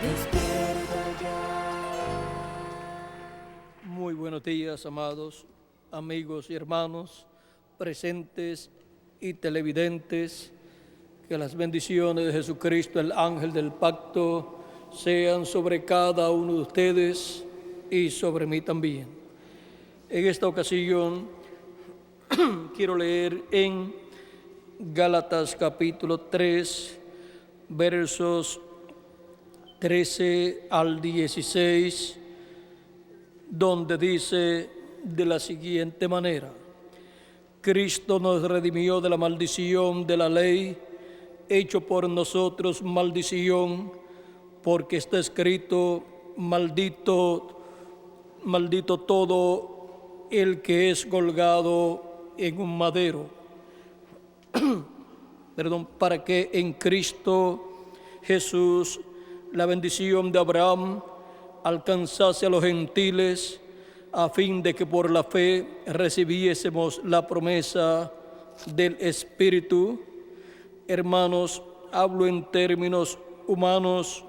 Despierta ya. Muy buenos días, amados amigos y hermanos, presentes y televidentes. Que las bendiciones de Jesucristo, el ángel del pacto, sean sobre cada uno de ustedes y sobre mí también. En esta ocasión quiero leer en Gálatas capítulo 3, versos 13 al 16, donde dice de la siguiente manera: Cristo nos redimió de la maldición de la ley, hecho por nosotros maldición, porque está escrito: maldito, maldito todo el que es colgado en un madero. Para que en Cristo Jesús la bendición de Abraham alcanzase a los gentiles, a fin de que por la fe recibiésemos la promesa del Espíritu. Hermanos, hablo en términos humanos.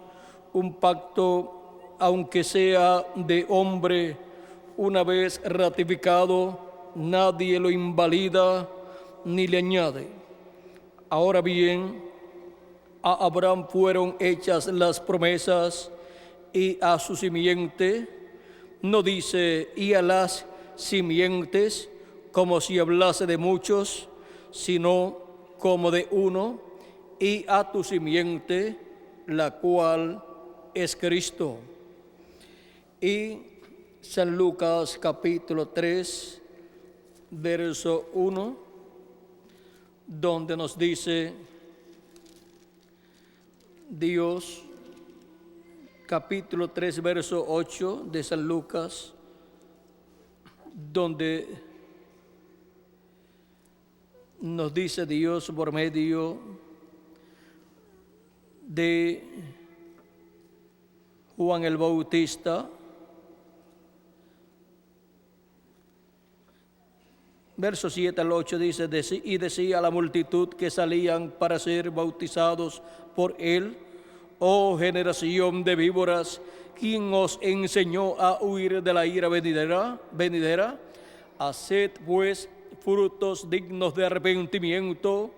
Un pacto, aunque sea de hombre, una vez ratificado, nadie lo invalida ni le añade. Ahora bien, a Abraham fueron hechas las promesas y a su simiente. No dice y a las simientes, como si hablase de muchos, sino como de uno, y a tu simiente, la cual es Cristo. Y San Lucas capítulo 3, verso 1, donde nos dice Dios, capítulo 3, verso 8 de San Lucas, donde nos dice Dios por medio de Juan el Bautista. Verso 7 al 8 dice: y decía a la multitud que salían para ser bautizados por él: oh generación de víboras, ¿quién os enseñó a huir de la ira venidera? Haced pues frutos dignos de arrepentimiento,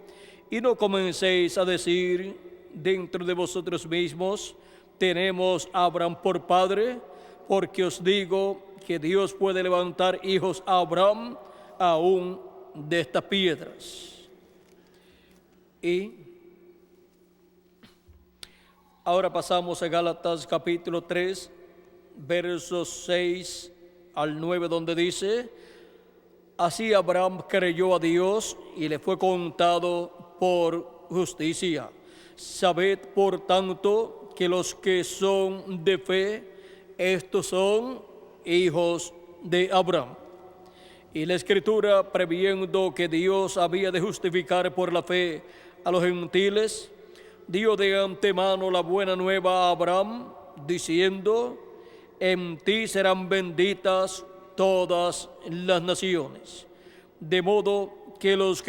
y no comencéis a decir dentro de vosotros mismos: tenemos a Abraham por padre, porque os digo que Dios puede levantar hijos a Abraham aún de estas piedras. Y ahora pasamos a Gálatas capítulo 3, versos 6 al 9, donde dice: así Abraham creyó a Dios y le fue contado por justicia. Sabed, por tanto, que los que son de fe, estos son hijos de Abraham. Y la Escritura, previendo que Dios había de justificar por la fe a los gentiles, dio de antemano la buena nueva a Abraham, diciendo: en ti serán benditas todas las naciones. De modo que los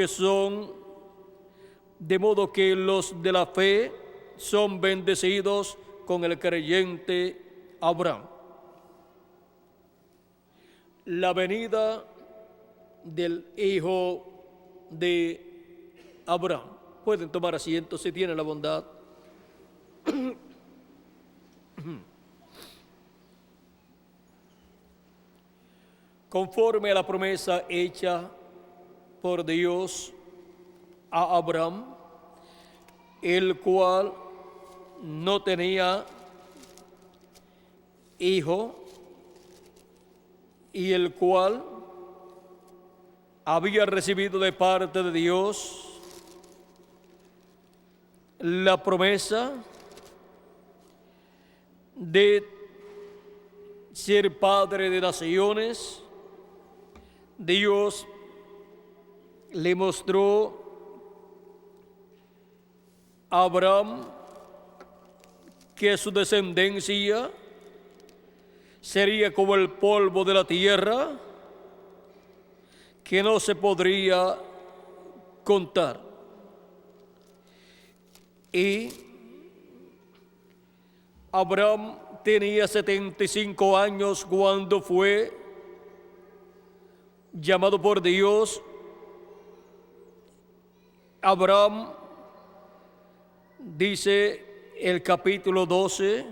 de la fe son bendecidos con el creyente Abraham. La venida del hijo de Abraham. Pueden tomar asiento si tienen la bondad. Conforme a la promesa hecha por Dios a Abraham, el cual no tenía hijo y el cual había recibido de parte de Dios la promesa de ser padre de naciones. Dios le mostró a Abraham que su descendencia sería como el polvo de la tierra, que no se podría contar. Y Abraham tenía 75 años cuando fue llamado por Dios. Abraham, dice el capítulo 12,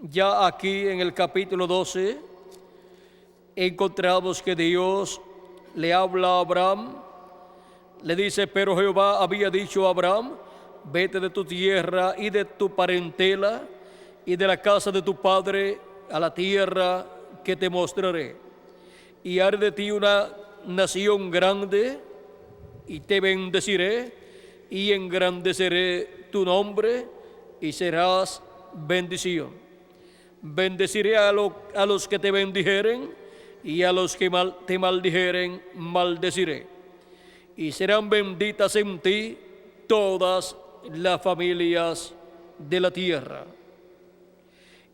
ya aquí en el capítulo 12, encontramos que Dios le habla a Abraham, le dice: pero Jehová había dicho a Abraham: vete de tu tierra y de tu parentela y de la casa de tu padre a la tierra que te mostraré, y haré de ti una nación grande, y te bendeciré, y engrandeceré tu nombre, y serás bendición. Bendeciré a los que te bendijeren, y a los que te maldijeren, maldeciré. Y serán benditas en ti todas las familias de la tierra.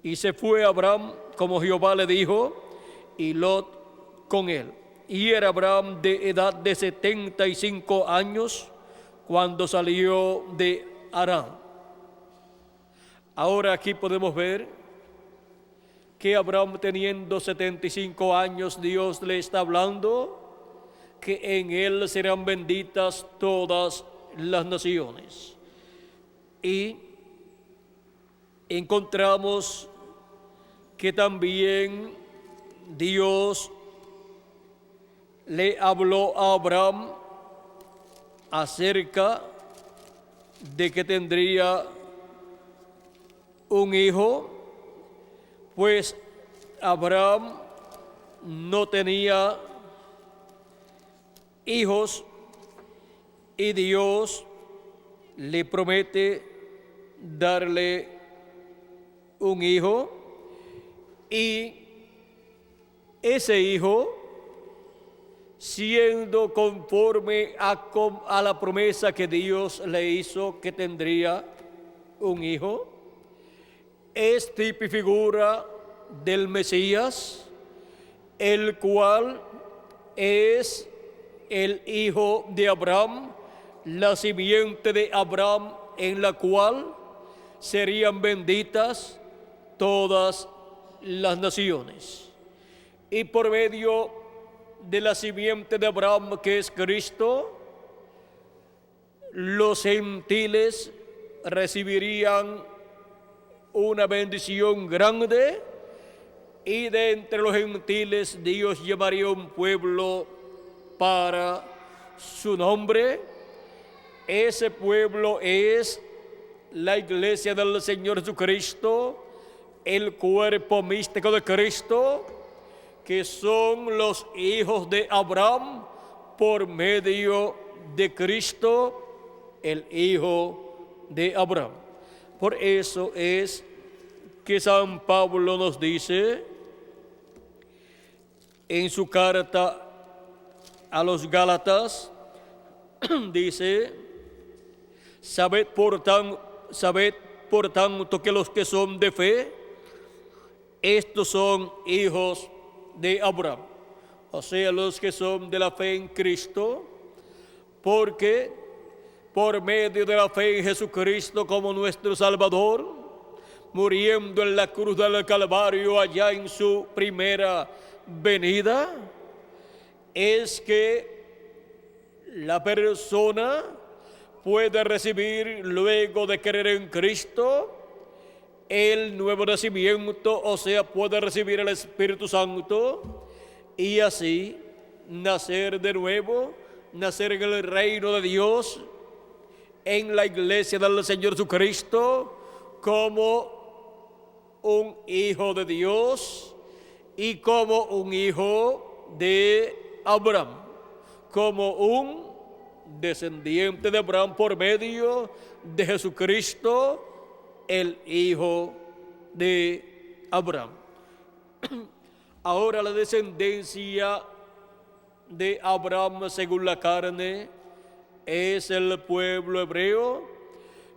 Y se fue Abraham como Jehová le dijo, y Lot con él. Y era Abraham de edad de 75 años cuando salió de Harán. Ahora aquí podemos ver que Abraham, teniendo 75 años, Dios le está hablando que en él serán benditas todas las naciones. Y encontramos que también Dios le habló a Abraham acerca de que tendría un hijo, pues Abraham no tenía hijos y Dios le promete darle un hijo, y ese hijo, siendo conforme a la promesa que Dios le hizo que tendría un hijo, es tipo y figura del Mesías, el cual es el hijo de Abraham, la simiente de Abraham, en la cual serían benditas todas las naciones. Y por medio de la simiente de Abraham, que es Cristo, los gentiles recibirían una bendición grande, y de entre los gentiles Dios llamaría un pueblo para su nombre. Ese pueblo es la iglesia del Señor Jesucristo, el cuerpo místico de Cristo, que son los hijos de Abraham por medio de Cristo, el hijo de Abraham. Por eso es que San Pablo nos dice en su carta a los Gálatas, dice: sabed por tanto que los que son de fe, estos son hijos de Abraham, o sea, los que son de la fe en Cristo, porque por medio de la fe en Jesucristo como nuestro Salvador, muriendo en la cruz del Calvario allá en su primera venida, es que la persona puede recibir, luego de creer en Cristo, el nuevo nacimiento, o sea, puede recibir el Espíritu Santo y así nacer de nuevo, nacer en el reino de Dios, en la iglesia del Señor Jesucristo, como un hijo de Dios y como un hijo de Abraham, como un descendiente de Abraham por medio de Jesucristo, el hijo de Abraham. Ahora la descendencia de Abraham según la carne es el pueblo hebreo,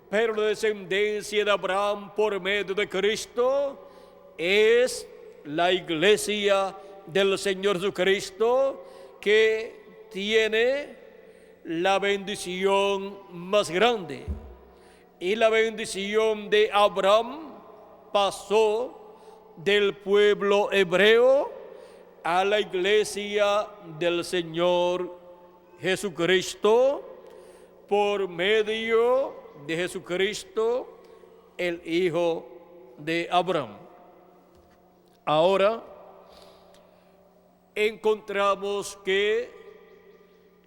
pero la descendencia de Abraham por medio de Cristo es la iglesia del Señor Jesucristo, que tiene la bendición más grande. y la bendición de Abraham pasó del pueblo hebreo a la iglesia del Señor Jesucristo por medio de Jesucristo, el Hijo de Abraham. Ahora encontramos que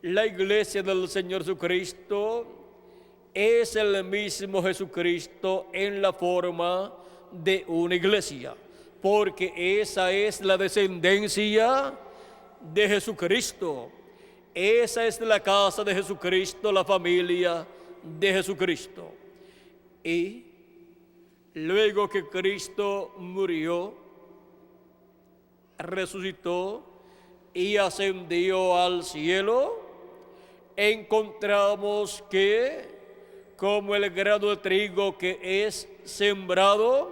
la iglesia del Señor Jesucristo es el mismo Jesucristo en la forma de una iglesia, porque esa es la descendencia de Jesucristo. Esa es la casa de Jesucristo, la familia de Jesucristo. Y luego que Cristo murió, resucitó y ascendió al cielo, encontramos que como el grano de trigo que es sembrado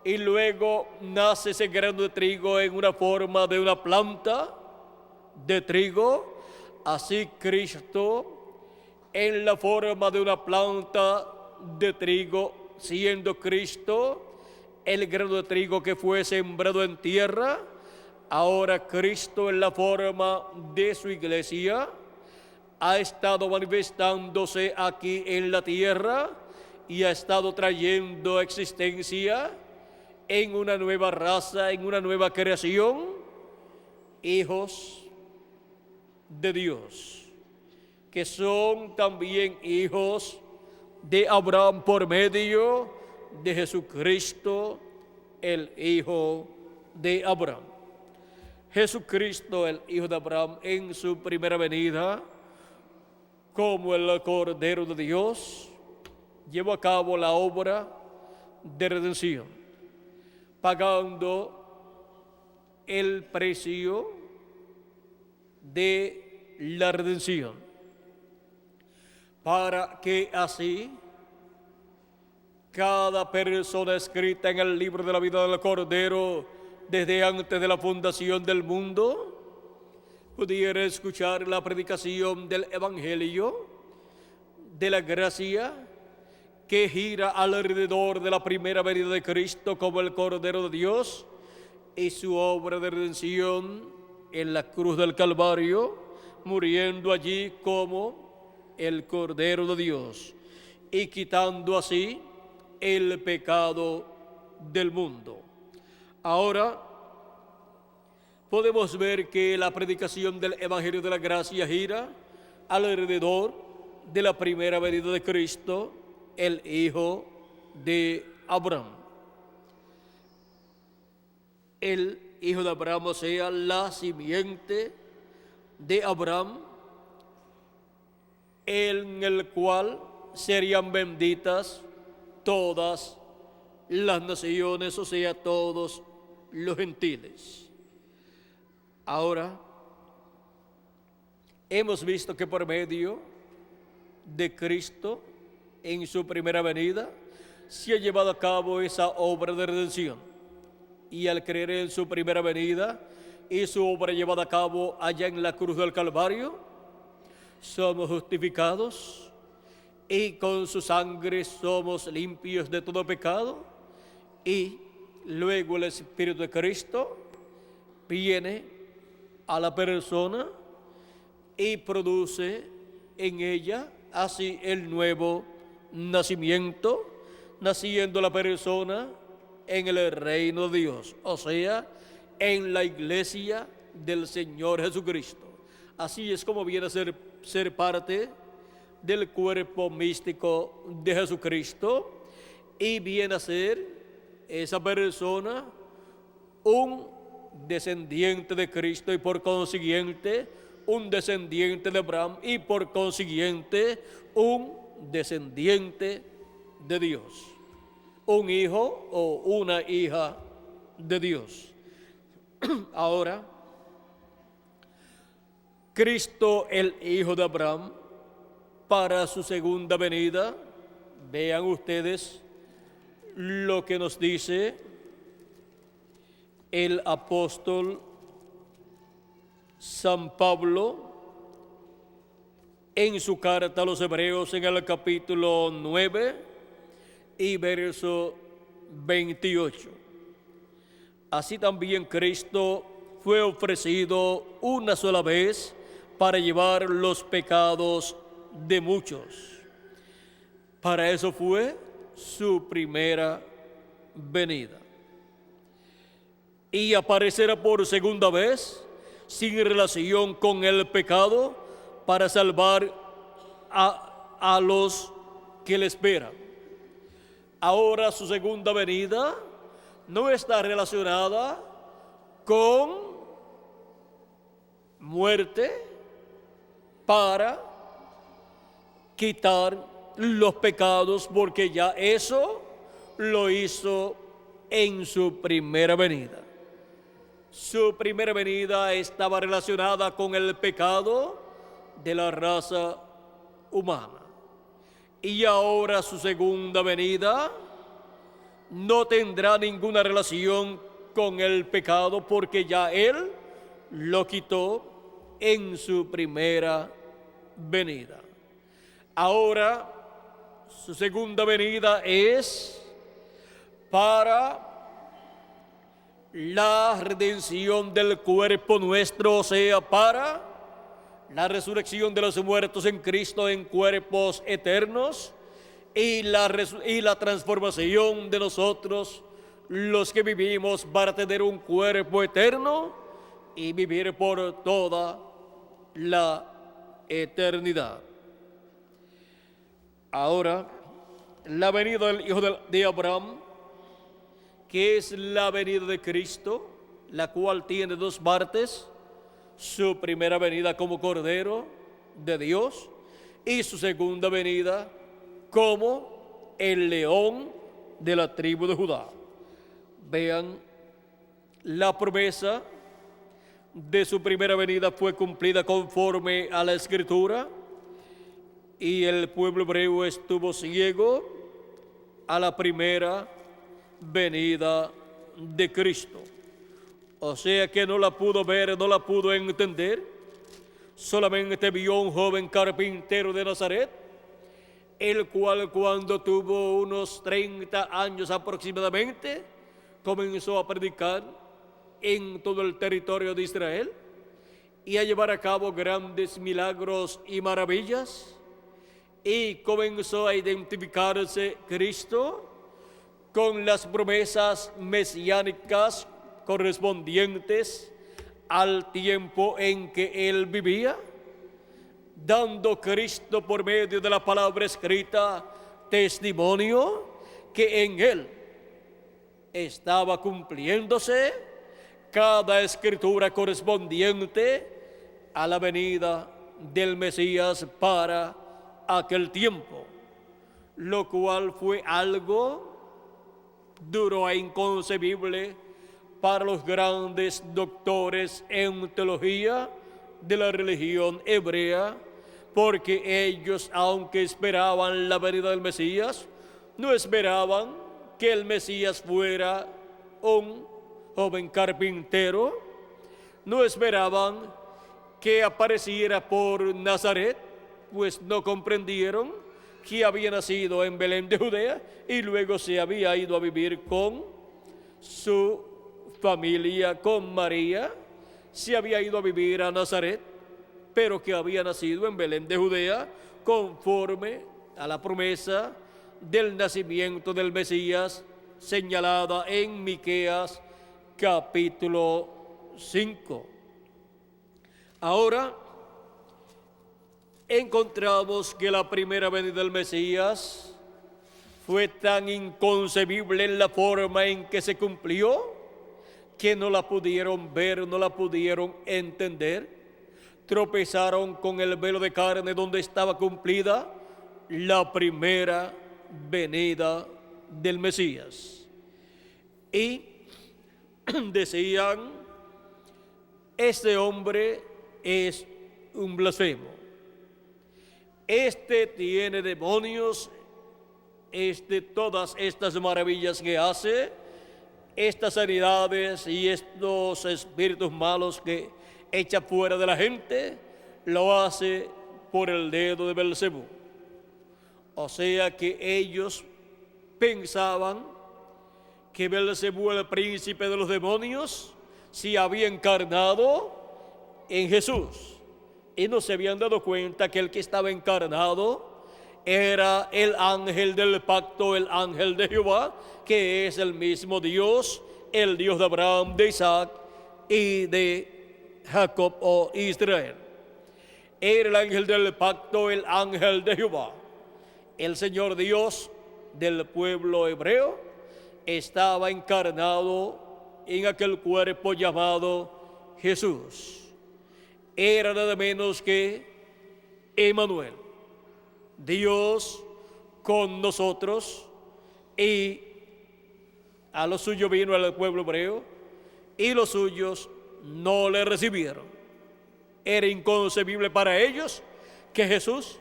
y luego nace ese grano de trigo en una forma de una planta de trigo, así Cristo en la forma de una planta de trigo, siendo Cristo el grano de trigo que fue sembrado en tierra, ahora Cristo en la forma de su iglesia ha estado manifestándose aquí en la tierra y ha estado trayendo existencia en una nueva raza, en una nueva creación, hijos de Dios, que son también hijos de Abraham por medio de Jesucristo, el Hijo de Abraham. Jesucristo, el Hijo de Abraham, en su primera venida, como el Cordero de Dios, llevó a cabo la obra de redención, pagando el precio de la redención, para que así cada persona escrita en el libro de la vida del Cordero desde antes de la fundación del mundo pudiera escuchar la predicación del Evangelio de la gracia que gira alrededor de la primera venida de Cristo como el Cordero de Dios y su obra de redención en la cruz del Calvario, muriendo allí como el Cordero de Dios y quitando así el pecado del mundo. Ahora podemos ver que la predicación del Evangelio de la Gracia gira alrededor de la primera venida de Cristo, el Hijo de Abraham. El Hijo de Abraham, o sea, la simiente de Abraham, en el cual serían benditas todas las naciones, o sea, todos los gentiles. Ahora, hemos visto que por medio de Cristo, en su primera venida, se ha llevado a cabo esa obra de redención. Y al creer en su primera venida y su obra llevada a cabo allá en la cruz del Calvario, somos justificados y con su sangre somos limpios de todo pecado. Y luego el Espíritu de Cristo viene a la persona y produce en ella así el nuevo nacimiento, naciendo la persona en el reino de Dios, o sea, en la iglesia del Señor Jesucristo. Así es como viene a ser parte del cuerpo místico de Jesucristo y viene a ser esa persona un descendiente de Cristo y por consiguiente un descendiente de Abraham y por consiguiente un descendiente de Dios, un hijo o una hija de Dios. Ahora, Cristo, el Hijo de Abraham, para su segunda venida, vean ustedes lo que nos dice el apóstol San Pablo en su carta a los Hebreos en el capítulo 9, y verso 28. Así también Cristo fue ofrecido una sola vez para llevar los pecados de muchos. Para eso fue su primera venida. Y aparecerá por segunda vez sin relación con el pecado para salvar a los que le esperan. Ahora su segunda venida no está relacionada con muerte para quitar los pecados, porque ya eso lo hizo en su primera venida. Su primera venida estaba relacionada con el pecado de la raza humana. Y ahora su segunda venida no tendrá ninguna relación con el pecado, porque ya Él lo quitó en su primera venida. Ahora su segunda venida es para la redención del cuerpo nuestro, o sea, para la resurrección de los muertos en Cristo en cuerpos eternos y la transformación de nosotros, los que vivimos, para tener un cuerpo eterno y vivir por toda la eternidad. Ahora, la venida del Hijo de Abraham, que es la venida de Cristo, la cual tiene dos partes: su primera venida como Cordero de Dios y su segunda venida como el león de la tribu de Judá. Vean, la promesa de su primera venida fue cumplida conforme a la Escritura, y el pueblo hebreo estuvo ciego a la primera venida de Cristo. O sea que no la pudo ver, no la pudo entender. Solamente vio un joven carpintero de Nazaret, el cual, cuando tuvo unos 30 años aproximadamente, comenzó a predicar en todo el territorio de Israel y a llevar a cabo grandes milagros y maravillas, y comenzó a identificarse Cristo con las promesas mesiánicas correspondientes al tiempo en que él vivía, dando Cristo por medio de la palabra escrita testimonio que en él estaba cumpliéndose cada escritura correspondiente a la venida del Mesías para aquel tiempo, lo cual fue algo duro e inconcebible para los grandes doctores en teología de la religión hebrea, porque ellos, aunque esperaban la venida del Mesías, no esperaban que el Mesías fuera un joven carpintero, no esperaban que apareciera por Nazaret, pues no comprendieron que había nacido en Belén de Judea y luego se había ido a vivir con su familia, con María, se había ido a vivir a Nazaret, pero que había nacido en Belén de Judea conforme a la promesa del nacimiento del Mesías señalada en Miqueas capítulo 5. Ahora encontramos que la primera venida del Mesías fue tan inconcebible en la forma en que se cumplió que no la pudieron ver, no la pudieron entender. Tropezaron con el velo de carne donde estaba cumplida la primera venida del Mesías. Y decían, este hombre es un blasfemo. Este tiene demonios, todas estas maravillas que hace, estas sanidades y estos espíritus malos que echa fuera de la gente, lo hace por el dedo de Belcebú. O sea que ellos pensaban que Beelzebú, el príncipe de los demonios, se había encarnado en Jesús. Y no se habían dado cuenta que el que estaba encarnado era el ángel del pacto, el ángel de Jehová, que es el mismo Dios, el Dios de Abraham, de Isaac y de Jacob o Israel. Era el ángel del pacto, el ángel de Jehová. El Señor Dios del pueblo hebreo estaba encarnado en aquel cuerpo llamado Jesús. Era nada menos que Emmanuel, Dios con nosotros, y a lo suyo vino al pueblo hebreo y los suyos no le recibieron. Era inconcebible para ellos que Jesús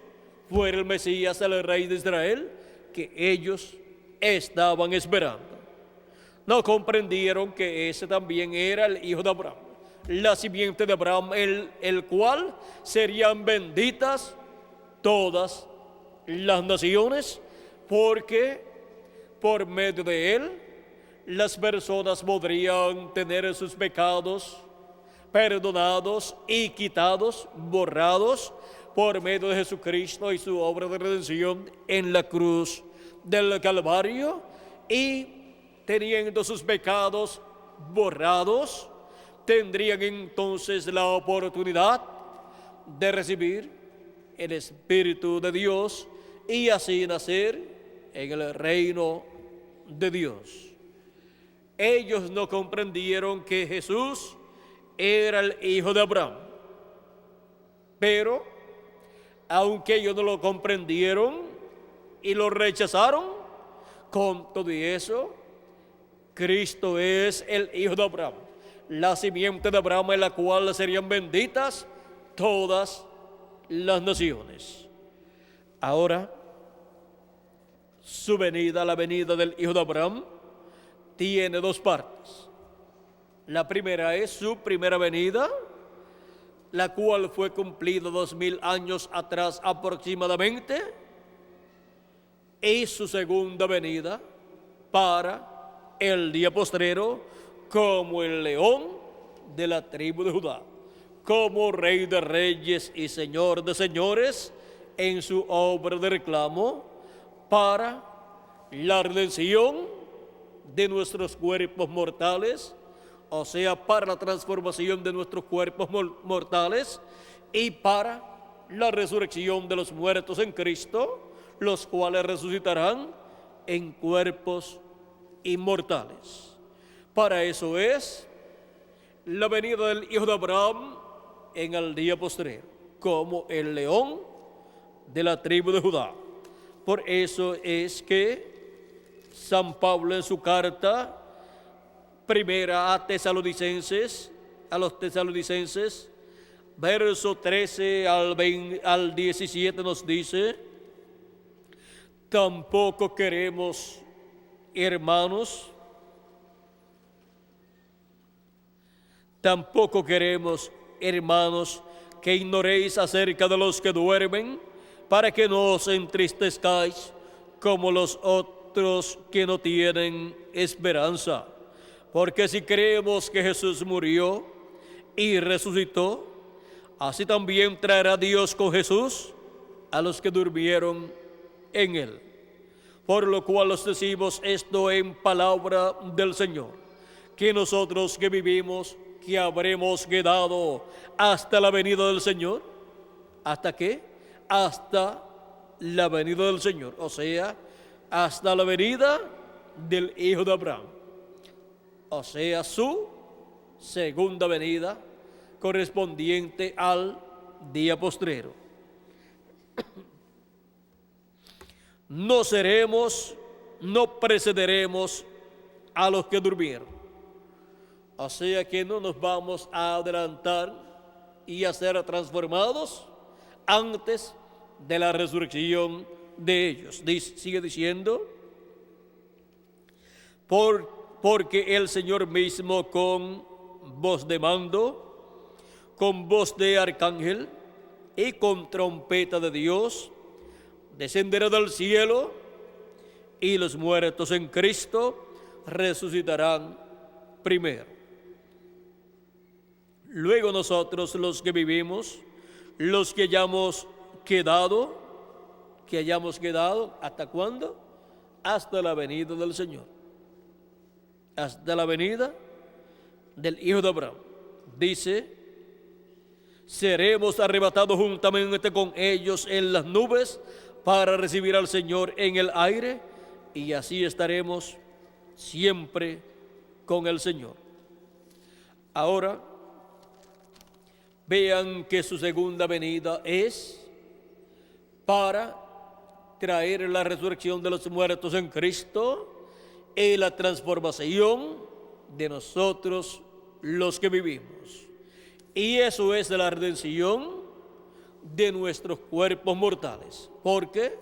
fuera el Mesías, el Rey de Israel, que ellos estaban esperando. No comprendieron que ese también era el hijo de Abraham, la simiente de Abraham, el cual serían benditas todas las naciones, porque por medio de él las personas podrían tener sus pecados perdonados y quitados, borrados, por medio de Jesucristo y su obra de redención en la cruz del Calvario, y teniendo sus pecados borrados, tendrían entonces la oportunidad de recibir el Espíritu de Dios y así nacer en el reino de Dios. Ellos no comprendieron que Jesús era el hijo de Abraham, pero aunque ellos no lo comprendieron y lo rechazaron, con todo y eso, Cristo es el hijo de Abraham, la simiente de Abraham, en la cual serían benditas todas las naciones. Ahora, su venida, la venida del hijo de Abraham, tiene dos partes. La primera es su primera venida, la cual fue cumplida 2000 años atrás aproximadamente, y su segunda venida para el día postrero como el león de la tribu de Judá, como Rey de reyes y Señor de señores en su obra de reclamo para la redención de nuestros cuerpos mortales, o sea, para la transformación de nuestros cuerpos mortales y para la resurrección de los muertos en Cristo, los cuales resucitarán en cuerpos inmortales. Para eso es la venida del hijo de Abraham en el día postrero, como el león de la tribu de Judá. Por eso es que San Pablo en su carta primera a los tesalonicenses, verso 13 al 17 nos dice: tampoco queremos, hermanos, que ignoréis acerca de los que duermen, para que no os entristezcáis como los otros que no tienen esperanza. Porque si creemos que Jesús murió y resucitó, así también traerá Dios con Jesús a los que durmieron en él. Por lo cual os decimos esto en palabra del Señor, que nosotros que vivimos, que habremos quedado hasta la venida del Señor. ¿Hasta qué? Hasta la venida del Señor, o sea, hasta la venida del hijo de Abraham, o sea, su segunda venida correspondiente al día postrero. No precederemos a los que durmieron. O sea que no nos vamos a adelantar y a ser transformados antes de la resurrección de ellos. Sigue diciendo: porque el Señor mismo con voz de mando, con voz de arcángel y con trompeta de Dios, descenderá del cielo, y los muertos en Cristo resucitarán primero. Luego nosotros, los que vivimos, los que hayamos quedado, ¿hasta cuándo? Hasta la venida del Señor, hasta la venida del Hijo de Abraham. Dice, seremos arrebatados juntamente con ellos en las nubes para recibir al Señor en el aire, y así estaremos siempre con el Señor. Ahora, vean que su segunda venida es para traer la resurrección de los muertos en Cristo y la transformación de nosotros los que vivimos. Y eso es la redención de nuestros cuerpos mortales, porque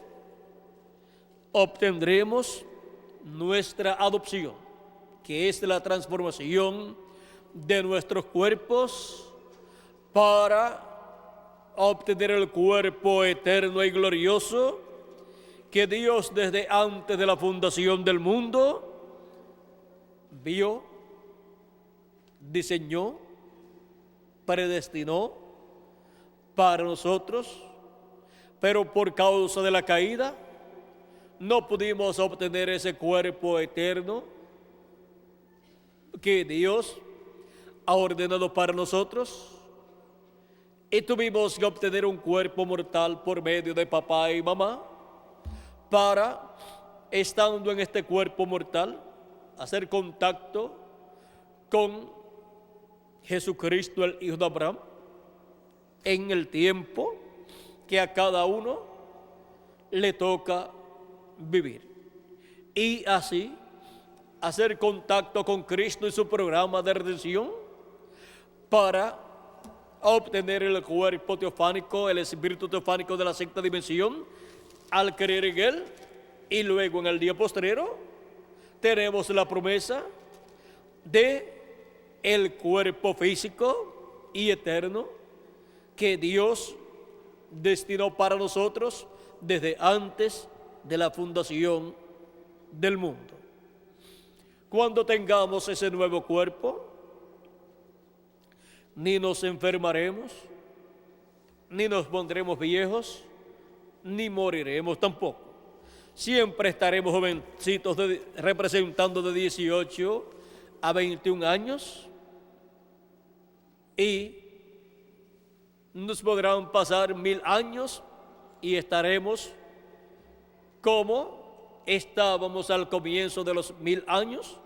obtendremos nuestra adopción, que es la transformación de nuestros cuerpos para obtener el cuerpo eterno y glorioso que Dios desde antes de la fundación del mundo vio, diseñó, predestinó para nosotros, pero por causa de la caída no pudimos obtener ese cuerpo eterno que Dios ha ordenado para nosotros, y tuvimos que obtener un cuerpo mortal por medio de papá y mamá para, estando en este cuerpo mortal, hacer contacto con Jesucristo, el Hijo de Abraham, en el tiempo que a cada uno le toca vivir. Y así, hacer contacto con Cristo y su programa de redención para obtener el cuerpo teofánico, el espíritu teofánico de la sexta dimensión, al creer en Él. Y luego en el día postrero tenemos la promesa de el cuerpo físico y eterno que Dios destinó para nosotros desde antes de la fundación del mundo. Cuando tengamos ese nuevo cuerpo, ni nos enfermaremos, ni nos pondremos viejos, ni moriremos tampoco. Siempre estaremos jovencitos representando de 18 a 21 años, y nos podrán pasar 1000 años y estaremos como estábamos al comienzo de los 1000 años.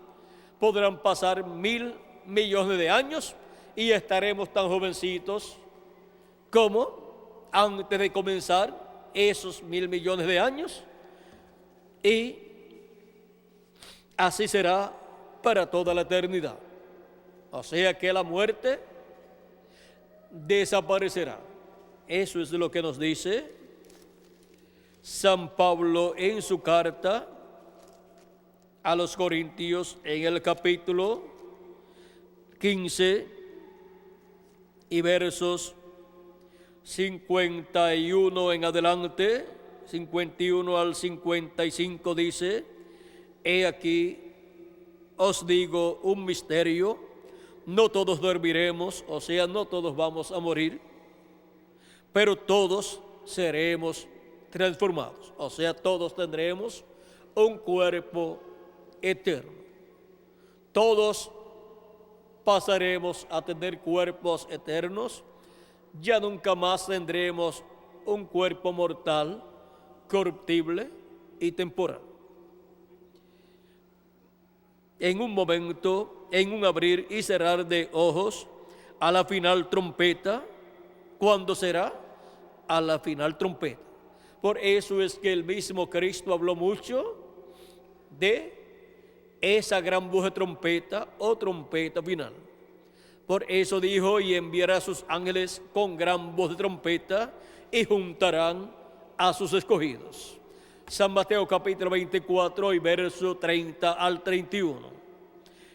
Podrán pasar 1000 millones de años y estaremos tan jovencitos como antes de comenzar esos 1000 millones de años, y así será para toda la eternidad. O sea que la muerte desaparecerá. Eso es lo que nos dice San Pablo en su carta a los Corintios en el capítulo 15 y versos 51 en adelante, 51 al 55 dice: he aquí os digo un misterio, no todos dormiremos, o sea, no todos vamos a morir, pero todos seremos transformados, o sea, todos tendremos un cuerpo eterno. Todos pasaremos a tener cuerpos eternos, ya nunca más tendremos un cuerpo mortal, corruptible y temporal. En un momento, en un abrir y cerrar de ojos, a la final trompeta. ¿Cuándo será? A la final trompeta. Por eso es que el mismo Cristo habló mucho de esa gran voz de trompeta o trompeta final. Por eso dijo: y enviará a sus ángeles con gran voz de trompeta y juntarán a sus escogidos. San Mateo capítulo 24 y verso 30 al 31.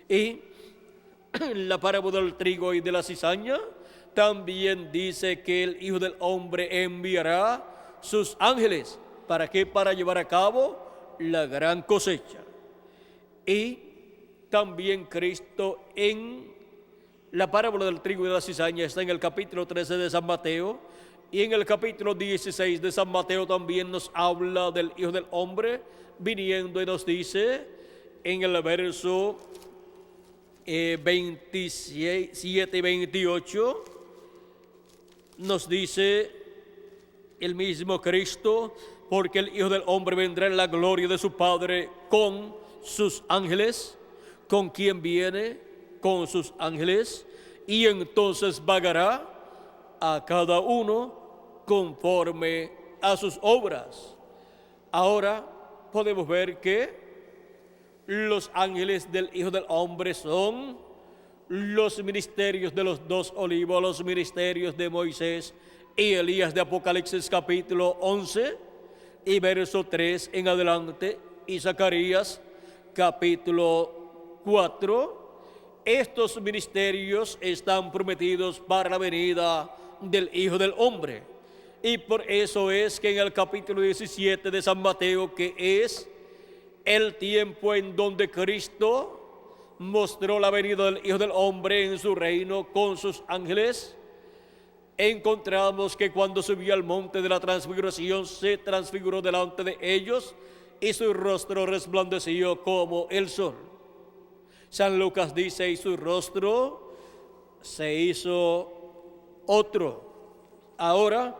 Y la parábola del trigo y de la cizaña también dice que el Hijo del Hombre enviará sus ángeles. ¿Para qué? Para llevar a cabo la gran cosecha. Y también Cristo en la parábola del trigo y de la cizaña está en el capítulo 13 de San Mateo, y en el capítulo 16 de San Mateo también nos habla del Hijo del Hombre viniendo, y nos dice en el verso 27 y 28, nos dice el mismo Cristo: porque el Hijo del Hombre vendrá en la gloria de su Padre con sus ángeles. ¿Con quién viene? Con sus ángeles. Y entonces pagará a cada uno conforme a sus obras. Ahora podemos ver que los ángeles del Hijo del Hombre son los ministerios de los dos olivos, los ministerios de Moisés y Elías de Apocalipsis capítulo 11 y verso 3 en adelante, y Zacarías capítulo 4. Estos ministerios están prometidos para la venida del Hijo del Hombre. Y por eso es que en el capítulo 17 de San Mateo, que es el tiempo en donde Cristo mostró la venida del Hijo del Hombre en su reino con sus ángeles, encontramos que cuando subió al monte de la transfiguración se transfiguró delante de ellos y su rostro resplandeció como el sol. San Lucas dice: y su rostro se hizo otro. Ahora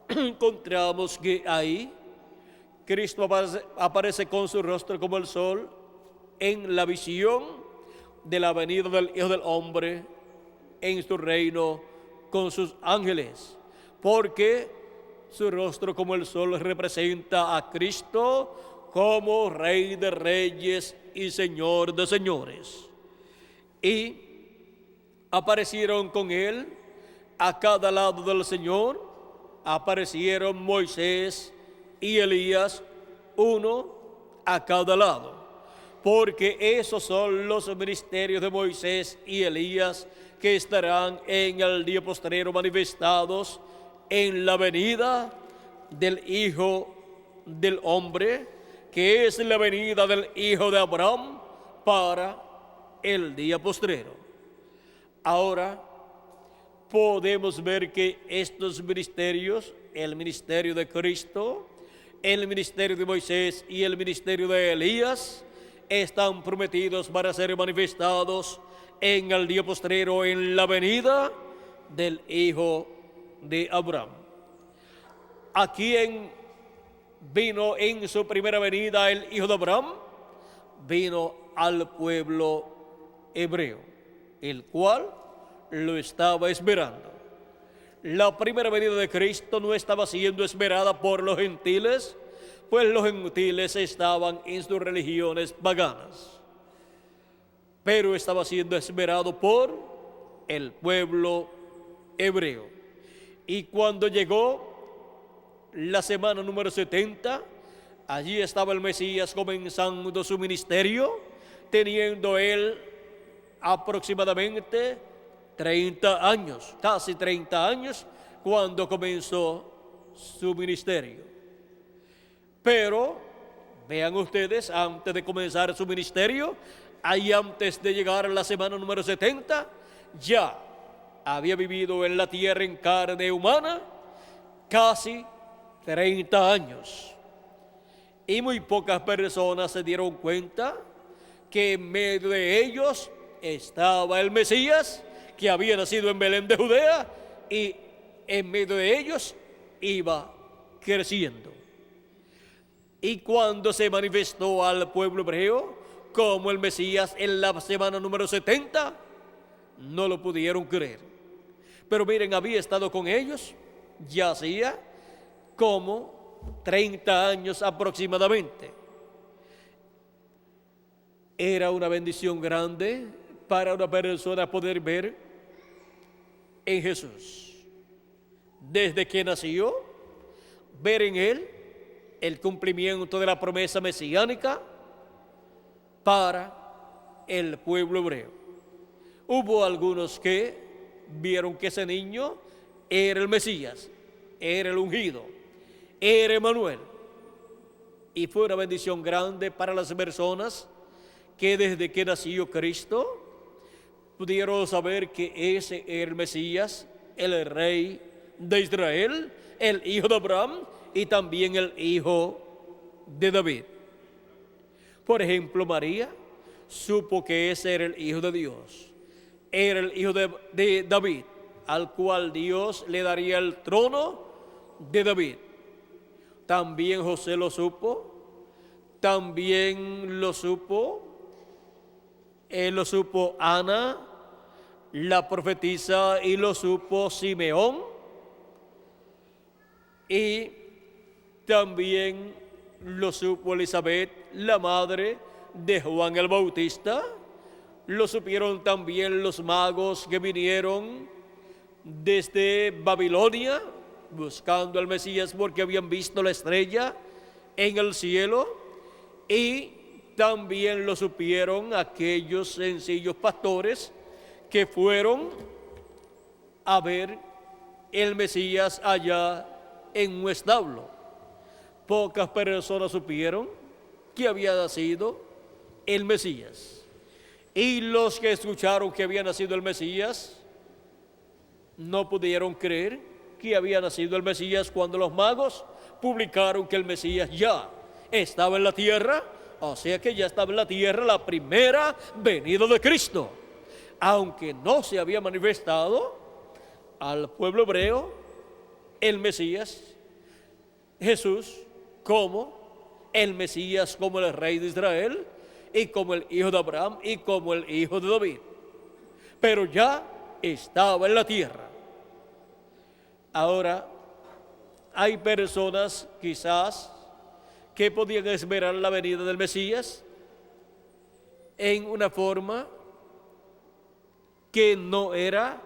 encontramos que ahí Cristo aparece con su rostro como el sol en la visión de la venida del Hijo del Hombre en su reino con sus ángeles, porque su rostro como el sol representa a Cristo como Rey de Reyes y Señor de Señores. Y aparecieron con él a cada lado del Señor, aparecieron Moisés y Elías, uno a cada lado, porque esos son los ministerios de Moisés y Elías que estarán en el día postrero manifestados en la venida del Hijo del Hombre, que es la venida del Hijo de Abraham para el día postrero. Ahora podemos ver que estos ministerios, el ministerio de Cristo, el ministerio de Moisés y el ministerio de Elías, están prometidos para ser manifestados en el día postrero, en la venida del Hijo de Abraham. ¿A quién vino en su primera venida el Hijo de Abraham? Vino al pueblo hebreo, el cual lo estaba esperando. La primera venida de Cristo no estaba siendo esperada por los gentiles, pues los gentiles estaban en sus religiones paganas, pero estaba siendo esperado por el pueblo hebreo. Y cuando llegó la semana número 70, allí estaba el Mesías comenzando su ministerio, teniendo él aproximadamente 30 años, casi 30 años, cuando comenzó su ministerio. Pero, vean ustedes, antes de comenzar su ministerio, ahí antes de llegar a la semana número 70, ya había vivido en la tierra en carne humana casi 30 años. Y muy pocas personas se dieron cuenta que en medio de ellos estaba el Mesías, que había nacido en Belén de Judea, y en medio de ellos iba creciendo. Y cuando se manifestó al pueblo hebreo como el Mesías en la semana número 70, no lo pudieron creer. Pero miren, había estado con ellos ya hacía como 30 años aproximadamente. Era una bendición grande para una persona poder ver en Jesús, desde que nació, ver en él el cumplimiento de la promesa mesiánica para el pueblo hebreo. Hubo algunos que vieron que ese niño era el Mesías, era el ungido, era Emmanuel. Y fue una bendición grande para las personas que desde que nació Cristo pudieron saber que ese era el Mesías, el rey de Israel, el hijo de Abraham y también el hijo de David. Por ejemplo, María supo que ese era el hijo de Dios, era el hijo de David, al cual Dios le daría el trono de David. También José lo supo, también lo supo Ana, la profetisa, y lo supo Simeón, y también lo supo Elizabeth, la madre de Juan el Bautista. Lo supieron también los magos que vinieron desde Babilonia buscando al Mesías porque habían visto la estrella en el cielo, y también lo supieron aquellos sencillos pastores que fueron a ver el Mesías allá en un establo. Pocas personas supieron que había nacido el Mesías. Y los que escucharon que había nacido el Mesías no pudieron creer que había nacido el Mesías cuando los magos publicaron que el Mesías ya estaba en la tierra, o sea que ya estaba en la tierra la primera venida de Cristo, aunque no se había manifestado al pueblo hebreo el Mesías, Jesús, como el Mesías, como el rey de Israel y como el hijo de Abraham y como el hijo de David, pero ya estaba en la tierra. Ahora, hay personas quizás que podían esperar la venida del Mesías en una forma que no era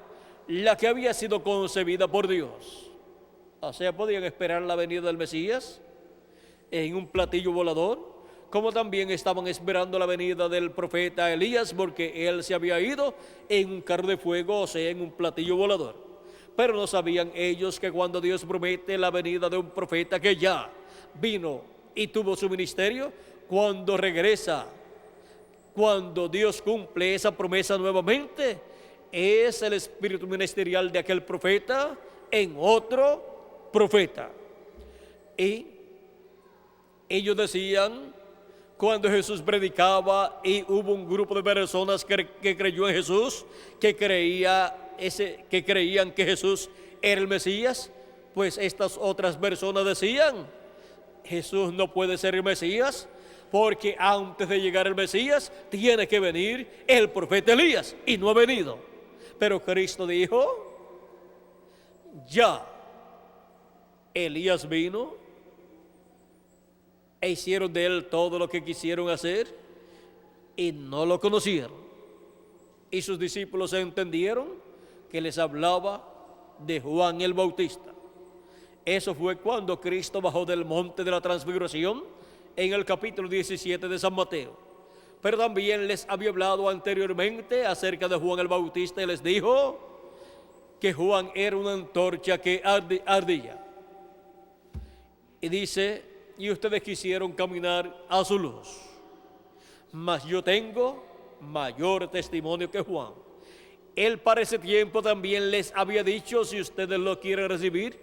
la que había sido concebida por Dios. O sea, podían esperar la venida del Mesías en un platillo volador, como también estaban esperando la venida del profeta Elías, porque él se había ido en un carro de fuego, o sea, en un platillo volador. Pero no sabían ellos que cuando Dios promete la venida de un profeta que ya vino y tuvo su ministerio, cuando regresa, cuando Dios cumple esa promesa nuevamente, es el espíritu ministerial de aquel profeta en otro profeta. Y ellos decían, cuando Jesús predicaba y hubo un grupo de personas que creyó en Jesús, que creían que Jesús era el Mesías, pues estas otras personas decían, Jesús no puede ser el Mesías, porque antes de llegar el Mesías tiene que venir el profeta Elías, y no ha venido. Pero Cristo dijo, ya Elías vino e hicieron de él todo lo que quisieron hacer y no lo conocieron. Y sus discípulos entendieron que les hablaba de Juan el Bautista. Eso fue cuando Cristo bajó del monte de la transfiguración en el capítulo 17 de San Mateo. Pero también les había hablado anteriormente acerca de Juan el Bautista y les dijo que Juan era una antorcha que ardía. Y dice, y ustedes quisieron caminar a su luz, mas yo tengo mayor testimonio que Juan. Él para ese tiempo también les había dicho, si ustedes lo quieren recibir,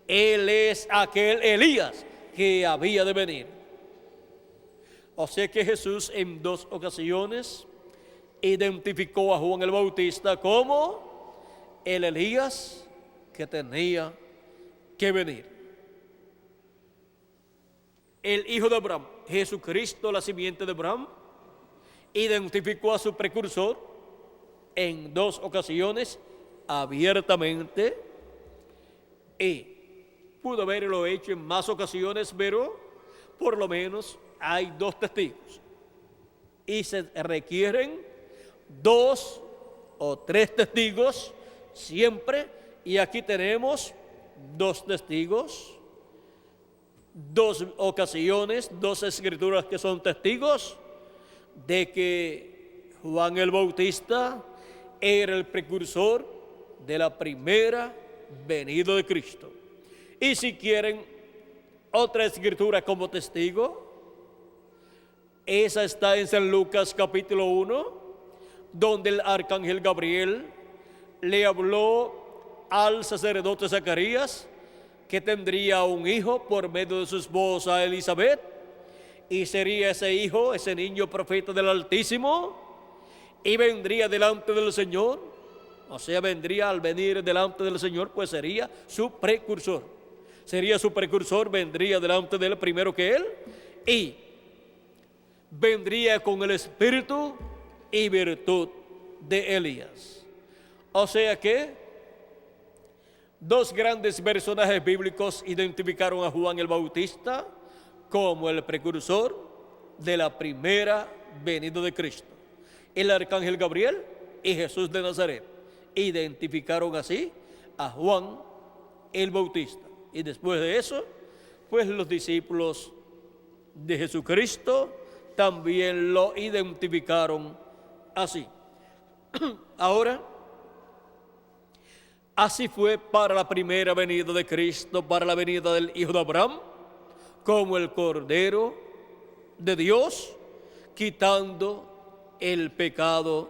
él es aquel Elías que había de venir. O sea que Jesús en dos ocasiones identificó a Juan el Bautista como el Elías que tenía que venir. El hijo de Abraham, Jesucristo, la simiente de Abraham, identificó a su precursor en dos ocasiones abiertamente, y pudo haberlo hecho en más ocasiones, pero por lo menos hay dos testigos y se requieren 2 o 3 testigos siempre, y aquí tenemos 2 testigos, 2 ocasiones, 2 escrituras que son testigos de que Juan el Bautista era el precursor de la primera venida de Cristo. Y si quieren otra escritura como testigo. Esa está en San Lucas capítulo 1, donde el arcángel Gabriel le habló al sacerdote Zacarías que tendría un hijo por medio de su esposa Elizabeth, y sería ese hijo, ese niño profeta del Altísimo, y vendría delante del Señor. O sea, vendría al venir delante del Señor, pues sería su precursor. Sería su precursor, vendría delante de él primero que él, y vendría con el espíritu y virtud de Elías. O sea que dos grandes personajes bíblicos identificaron a Juan el Bautista como el precursor de la primera venida de Cristo. El arcángel Gabriel y Jesús de Nazaret identificaron así a Juan el Bautista. Y después de eso, pues los discípulos de Jesucristo también lo identificaron así. Ahora, así fue para la primera venida de Cristo, para la venida del Hijo de Abraham, como el Cordero de Dios, quitando el pecado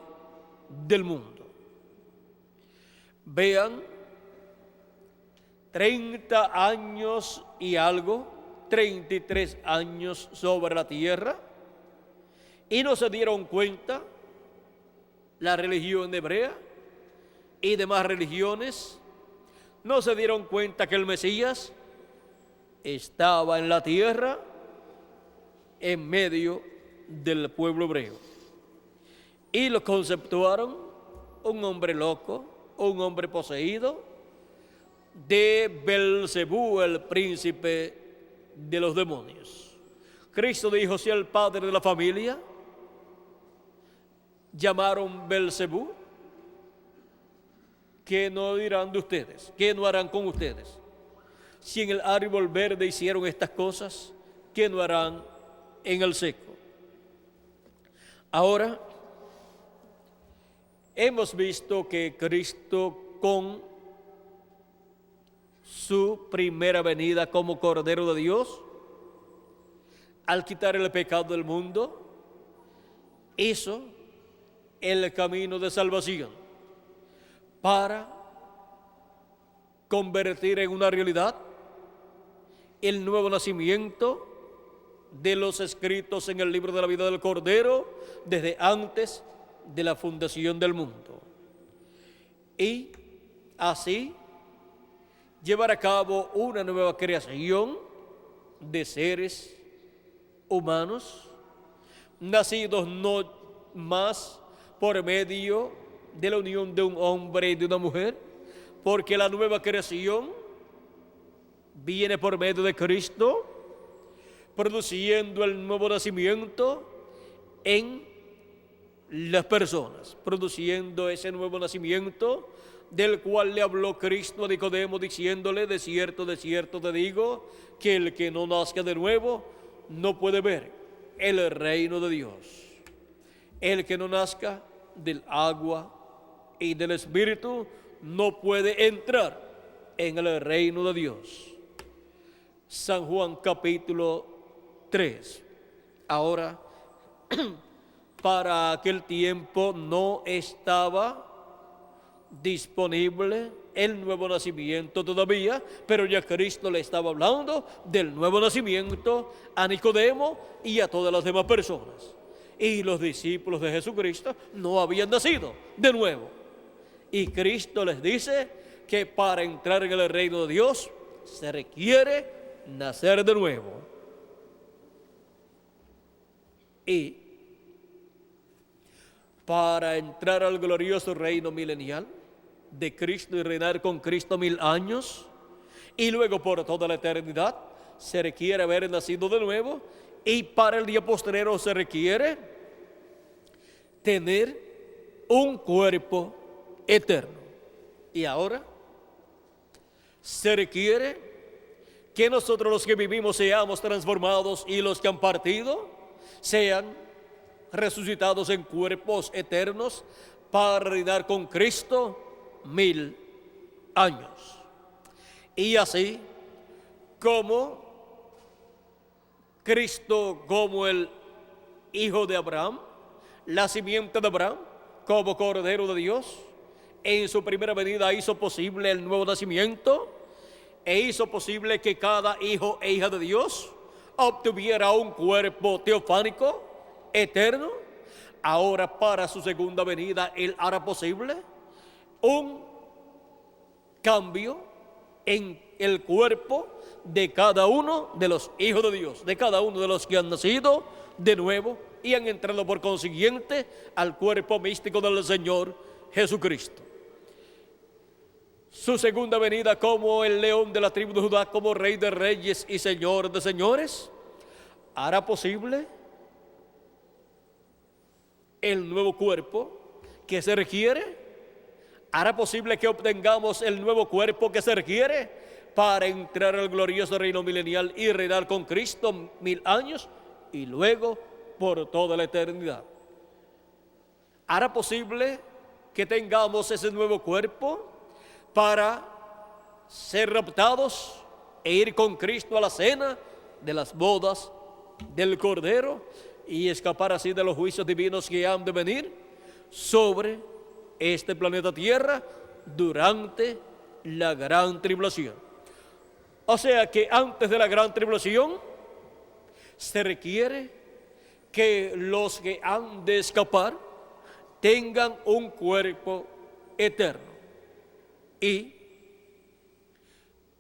del mundo. Vean, 30 años y algo, 33 años sobre la tierra, y no se dieron cuenta la religión hebrea y demás religiones, no se dieron cuenta que el Mesías estaba en la tierra en medio del pueblo hebreo, y lo conceptuaron un hombre loco, un hombre poseído de Belcebú, el príncipe de los demonios. Cristo dijo: si el padre de la familia llamaron Belcebú, ¿qué no dirán de ustedes? ¿Qué no harán con ustedes? Si en el árbol verde hicieron estas cosas, ¿qué no harán en el seco? Ahora, hemos visto que Cristo, con su primera venida como Cordero de Dios, al quitar el pecado del mundo, hizo el camino de salvación para convertir en una realidad el nuevo nacimiento de los escritos en el libro de la vida del Cordero desde antes de la fundación del mundo, y así llevar a cabo una nueva creación de seres humanos, nacidos no más por medio de la unión de un hombre y de una mujer, porque la nueva creación viene por medio de Cristo, produciendo el nuevo nacimiento en las personas, produciendo ese nuevo nacimiento del cual le habló Cristo a Nicodemo, diciéndole: de cierto te digo, que el que no nazca de nuevo no puede ver el reino de Dios. El que no nazca del agua y del Espíritu no puede entrar en el reino de Dios. San Juan capítulo 3. Ahora, para aquel tiempo no estaba disponible el nuevo nacimiento todavía, pero ya Cristo le estaba hablando del nuevo nacimiento a Nicodemo y a todas las demás personas. Y los discípulos de Jesucristo no habían nacido de nuevo. Y Cristo les dice que para entrar en el reino de Dios se requiere nacer de nuevo. Y para entrar al glorioso reino milenial de Cristo y reinar con Cristo 1000 años y luego por toda la eternidad, se requiere haber nacido de nuevo, y para el día postrero se requiere tener un cuerpo eterno. Y ahora se requiere que nosotros, los que vivimos, seamos transformados, y los que han partido sean resucitados en cuerpos eternos para reinar con Cristo 1000 años. Y así como Cristo como el Hijo de Abraham, la simiente de Abraham, como Cordero de Dios. En su primera venida hizo posible el nuevo nacimiento e hizo posible que cada hijo e hija de Dios obtuviera un cuerpo teofánico eterno. Ahora, para su segunda venida, Él hará posible un cambio en el cuerpo de cada uno de los hijos de Dios, de cada uno de los que han nacido de nuevo y han entrado por consiguiente al cuerpo místico del Señor Jesucristo. Su segunda venida como el león de la tribu de Judá, como Rey de reyes y Señor de señores, hará posible el nuevo cuerpo que se requiere, hará posible que obtengamos el nuevo cuerpo que se requiere para entrar al glorioso reino milenial y reinar con Cristo 1000 años y luego por toda la eternidad. Hará posible que tengamos ese nuevo cuerpo para ser raptados e ir con Cristo a la cena de las bodas del Cordero y escapar así de los juicios divinos que han de venir sobre este planeta Tierra durante la gran tribulación. O sea que antes de la gran tribulación se requiere que los que han de escapar tengan un cuerpo eterno. Y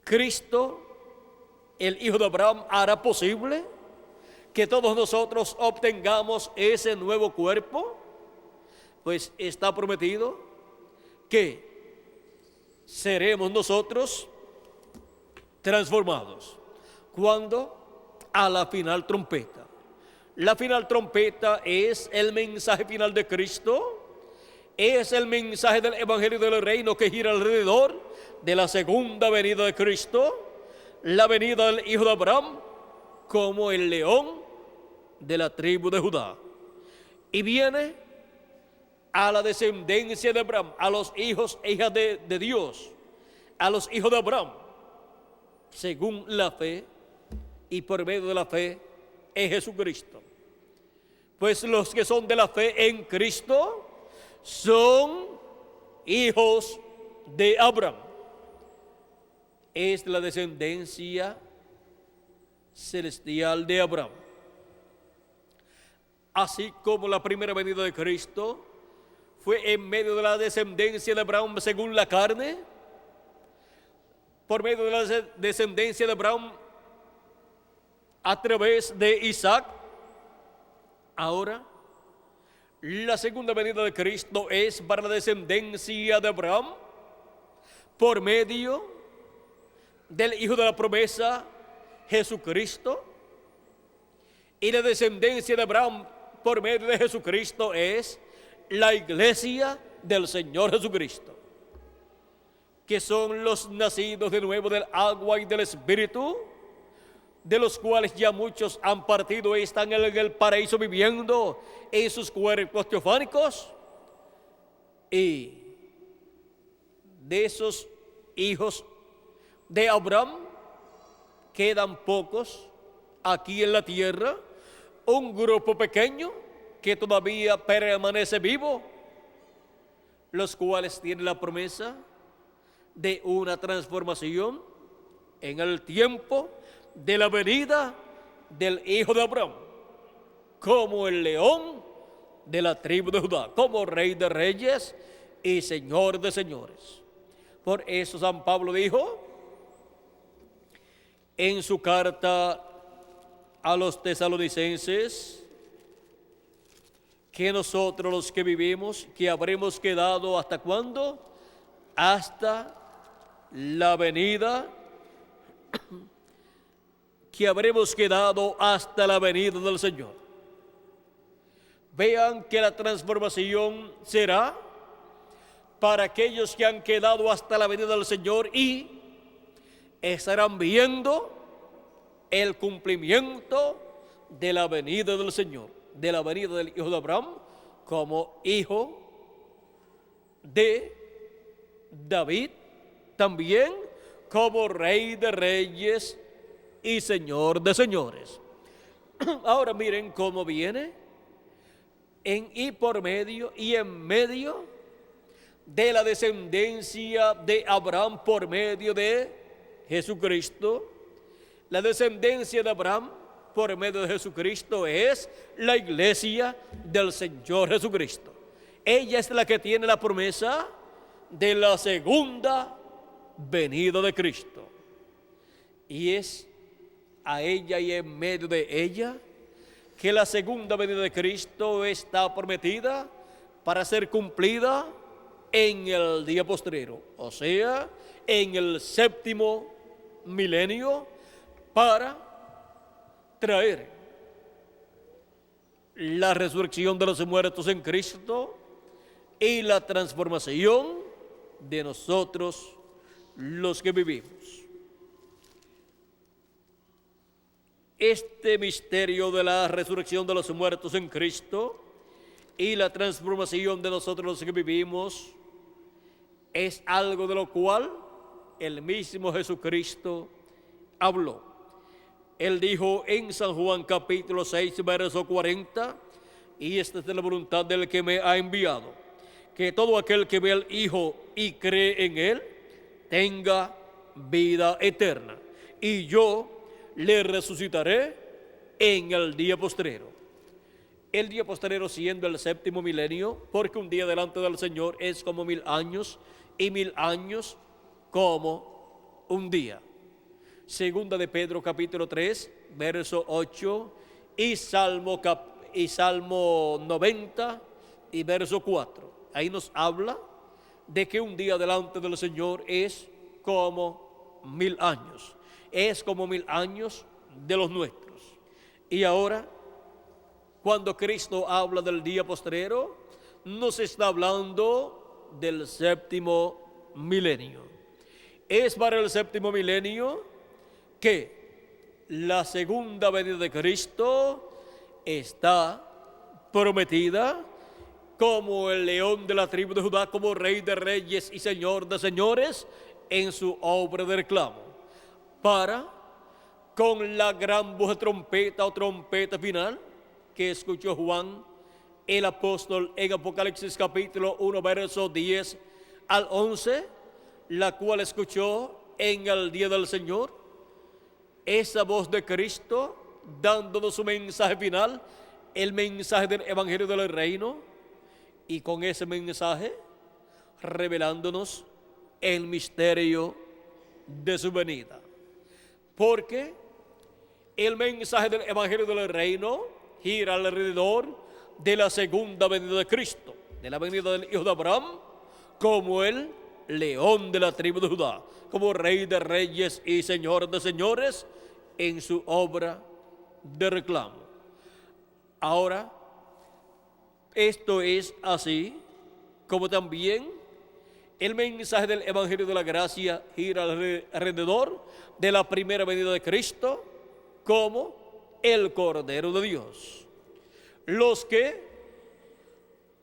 Cristo, el Hijo de Abraham, hará posible que todos nosotros obtengamos ese nuevo cuerpo, pues está prometido que seremos nosotros transformados cuando a la final trompeta. La final trompeta es el mensaje final de Cristo, es el mensaje del Evangelio del Reino que gira alrededor de la segunda venida de Cristo, la venida del Hijo de Abraham como el león de la tribu de Judá. Y viene a la descendencia de Abraham, a los hijos e hijas de Dios, a los hijos de Abraham, según la fe y por medio de la fe en Jesucristo. Pues los que son de la fe en Cristo son hijos de Abraham. Es la descendencia celestial de Abraham. Así como la primera venida de Cristo fue en medio de la descendencia de Abraham según la carne, por medio de la descendencia de Abraham a través de Isaac, ahora la segunda venida de Cristo es para la descendencia de Abraham por medio del Hijo de la promesa, Jesucristo. Y la descendencia de Abraham por medio de Jesucristo es la iglesia del Señor Jesucristo, que son los nacidos de nuevo del agua y del Espíritu, de los cuales ya muchos han partido y están en el paraíso viviendo en sus cuerpos teofánicos. Y de esos hijos de Abraham quedan pocos aquí en la tierra, un grupo pequeño que todavía permanece vivo, los cuales tienen la promesa de una transformación en el tiempo de la venida del Hijo de Abraham, como el león de la tribu de Judá, como Rey de reyes y Señor de señores. Por eso San Pablo dijo en su carta a los tesalonicenses que nosotros los que vivimos, que habremos quedado ¿hasta cuándo? Hasta la venida, que habremos quedado hasta la venida del Señor. Vean que la transformación será para aquellos que han quedado hasta la venida del Señor y estarán viendo el cumplimiento de la venida del Señor, de la venida del Hijo de Abraham como hijo de David, también como Rey de reyes y Señor de señores. Ahora miren cómo viene y por medio y en medio de la descendencia de Abraham por medio de Jesucristo. La descendencia de Abraham por medio de Jesucristo es la iglesia del Señor Jesucristo. Ella es la que tiene la promesa de la segunda venida de Cristo. Y es a ella y en medio de ella que la segunda venida de Cristo está prometida para ser cumplida en el día postrero, o sea, en el séptimo milenio, para traer la resurrección de los muertos en Cristo y la transformación de nosotros los que vivimos. Este misterio de la resurrección de los muertos en Cristo y la transformación de nosotros los que vivimos es algo de lo cual el mismo Jesucristo habló. Él dijo en San Juan capítulo 6, verso 40, y esta es la voluntad del que me ha enviado, que todo aquel que ve al Hijo y cree en Él, tenga vida eterna, y yo le resucitaré en el día postrero. El día postrero siendo el séptimo milenio, porque un día delante del Señor es como 1000 años, y 1000 años como un día. Segunda de Pedro capítulo 3, verso 8, y Salmo 90 y verso 4. Ahí nos habla de que un día delante del Señor es como 1000 años. Es como 1000 años de los nuestros. Y ahora, cuando Cristo habla del día postrero, nos está hablando del séptimo milenio. Es para el séptimo milenio que la segunda venida de Cristo está prometida como el león de la tribu de Judá, como rey de reyes y señor de señores en su obra de reclamo, para con la gran voz de trompeta o trompeta final que escuchó Juan el apóstol en Apocalipsis capítulo 1 verso 10 al 11, la cual escuchó en el día del Señor, esa voz de Cristo dándonos su mensaje final, el mensaje del Evangelio del Reino, y con ese mensaje revelándonos el misterio de su venida. Porque el mensaje del Evangelio del Reino gira alrededor de la segunda venida de Cristo, de la venida del Hijo de Abraham, como el león de la tribu de Judá, como rey de reyes y señor de señores en su obra de reclamo. Ahora, esto es así como también el mensaje del Evangelio de la Gracia gira alrededor de la primera venida de Cristo como el Cordero de Dios. Los que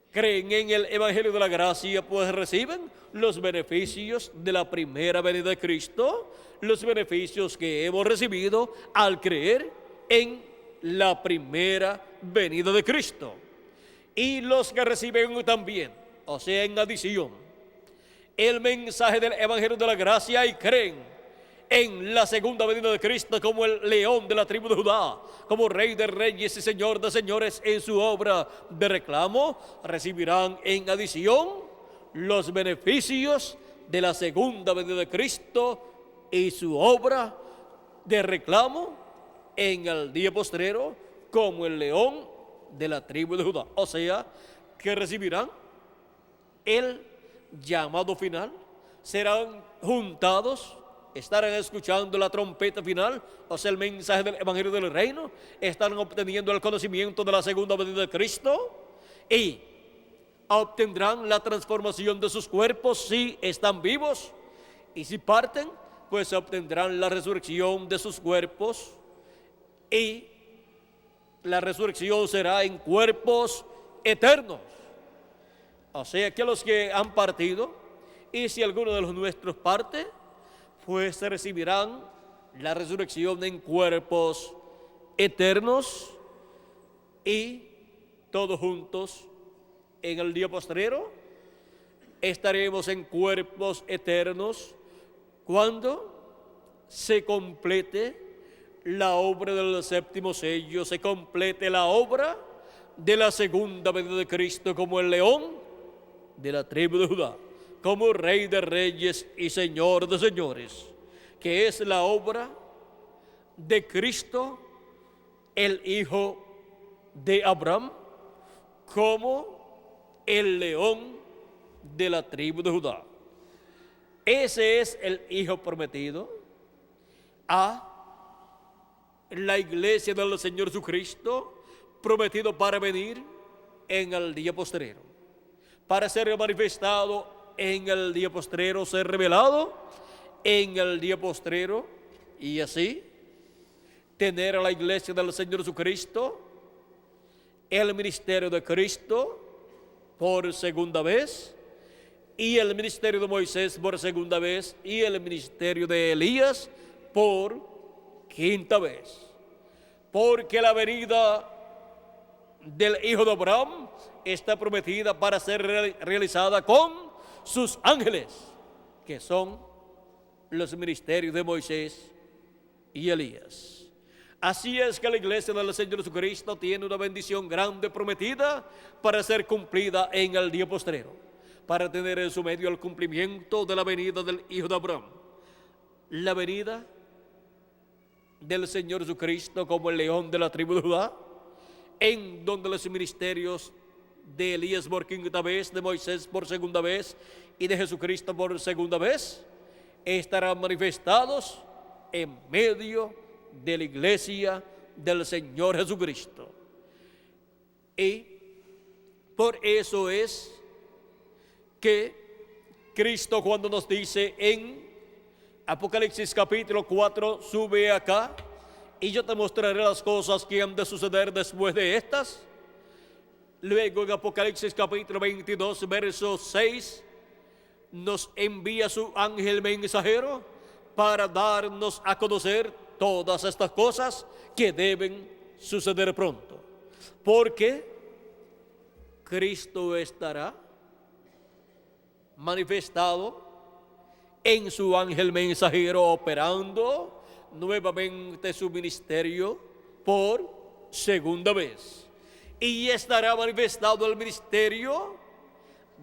creen en el Evangelio de la Gracia pues reciben los beneficios de la primera venida de Cristo, los beneficios que hemos recibido al creer en la primera venida de Cristo. Y los que reciben también, o sea, en adición, el mensaje del Evangelio de la Gracia y creen en la segunda venida de Cristo como el león de la tribu de Judá, como rey de reyes y señor de señores en su obra de reclamo, recibirán en adición los beneficios de la segunda venida de Cristo y su obra de reclamo en el día postrero como el león de la tribu de Judá. O sea, que recibirán el llamado final, serán juntados, estarán escuchando la trompeta final, o sea, el mensaje del Evangelio del Reino, estarán obteniendo el conocimiento de la segunda venida de Cristo y obtendrán la transformación de sus cuerpos si están vivos, y si parten, pues obtendrán la resurrección de sus cuerpos, y la resurrección será en cuerpos eternos. O sea que los que han partido, y si alguno de los nuestros parte, pues recibirán la resurrección en cuerpos eternos y todos juntos en el día postrero estaremos en cuerpos eternos cuando se complete la obra del séptimo sello, se complete la obra de la segunda venida de Cristo como el león de la tribu de Judá, como Rey de reyes y Señor de señores, que es la obra de Cristo, el Hijo de Abraham, como el león de la tribu de Judá. Ese es el Hijo prometido a la iglesia del Señor Jesucristo, prometido para venir en el día postrero, para ser manifestado en el día postrero, ser revelado en el día postrero, y así tener a la iglesia del Señor Jesucristo, el ministerio de Cristo por segunda vez, y el ministerio de Moisés por segunda vez, y el ministerio de Elías por quinta vez. Porque la venida del Hijo de Abraham está prometida para ser realizada con sus ángeles, que son los ministerios de Moisés y Elías. Así es que la iglesia del Señor Jesucristo tiene una bendición grande prometida para ser cumplida en el día postrero, para tener en su medio el cumplimiento de la venida del Hijo de Abraham, la venida del Señor Jesucristo como el león de la tribu de Judá, en donde los ministerios de Elías por quinta vez, de Moisés por segunda vez y de Jesucristo por segunda vez estarán manifestados en medio de la iglesia del Señor Jesucristo. Y por eso es que Cristo, cuando nos dice en Apocalipsis capítulo 4, sube acá y yo te mostraré las cosas que han de suceder después de estas. Luego en Apocalipsis capítulo 22, verso 6, nos envía su ángel mensajero para darnos a conocer todas estas cosas que deben suceder pronto. Porque Cristo estará manifestado en su ángel mensajero, operando nuevamente su ministerio por segunda vez. Y estará manifestado el ministerio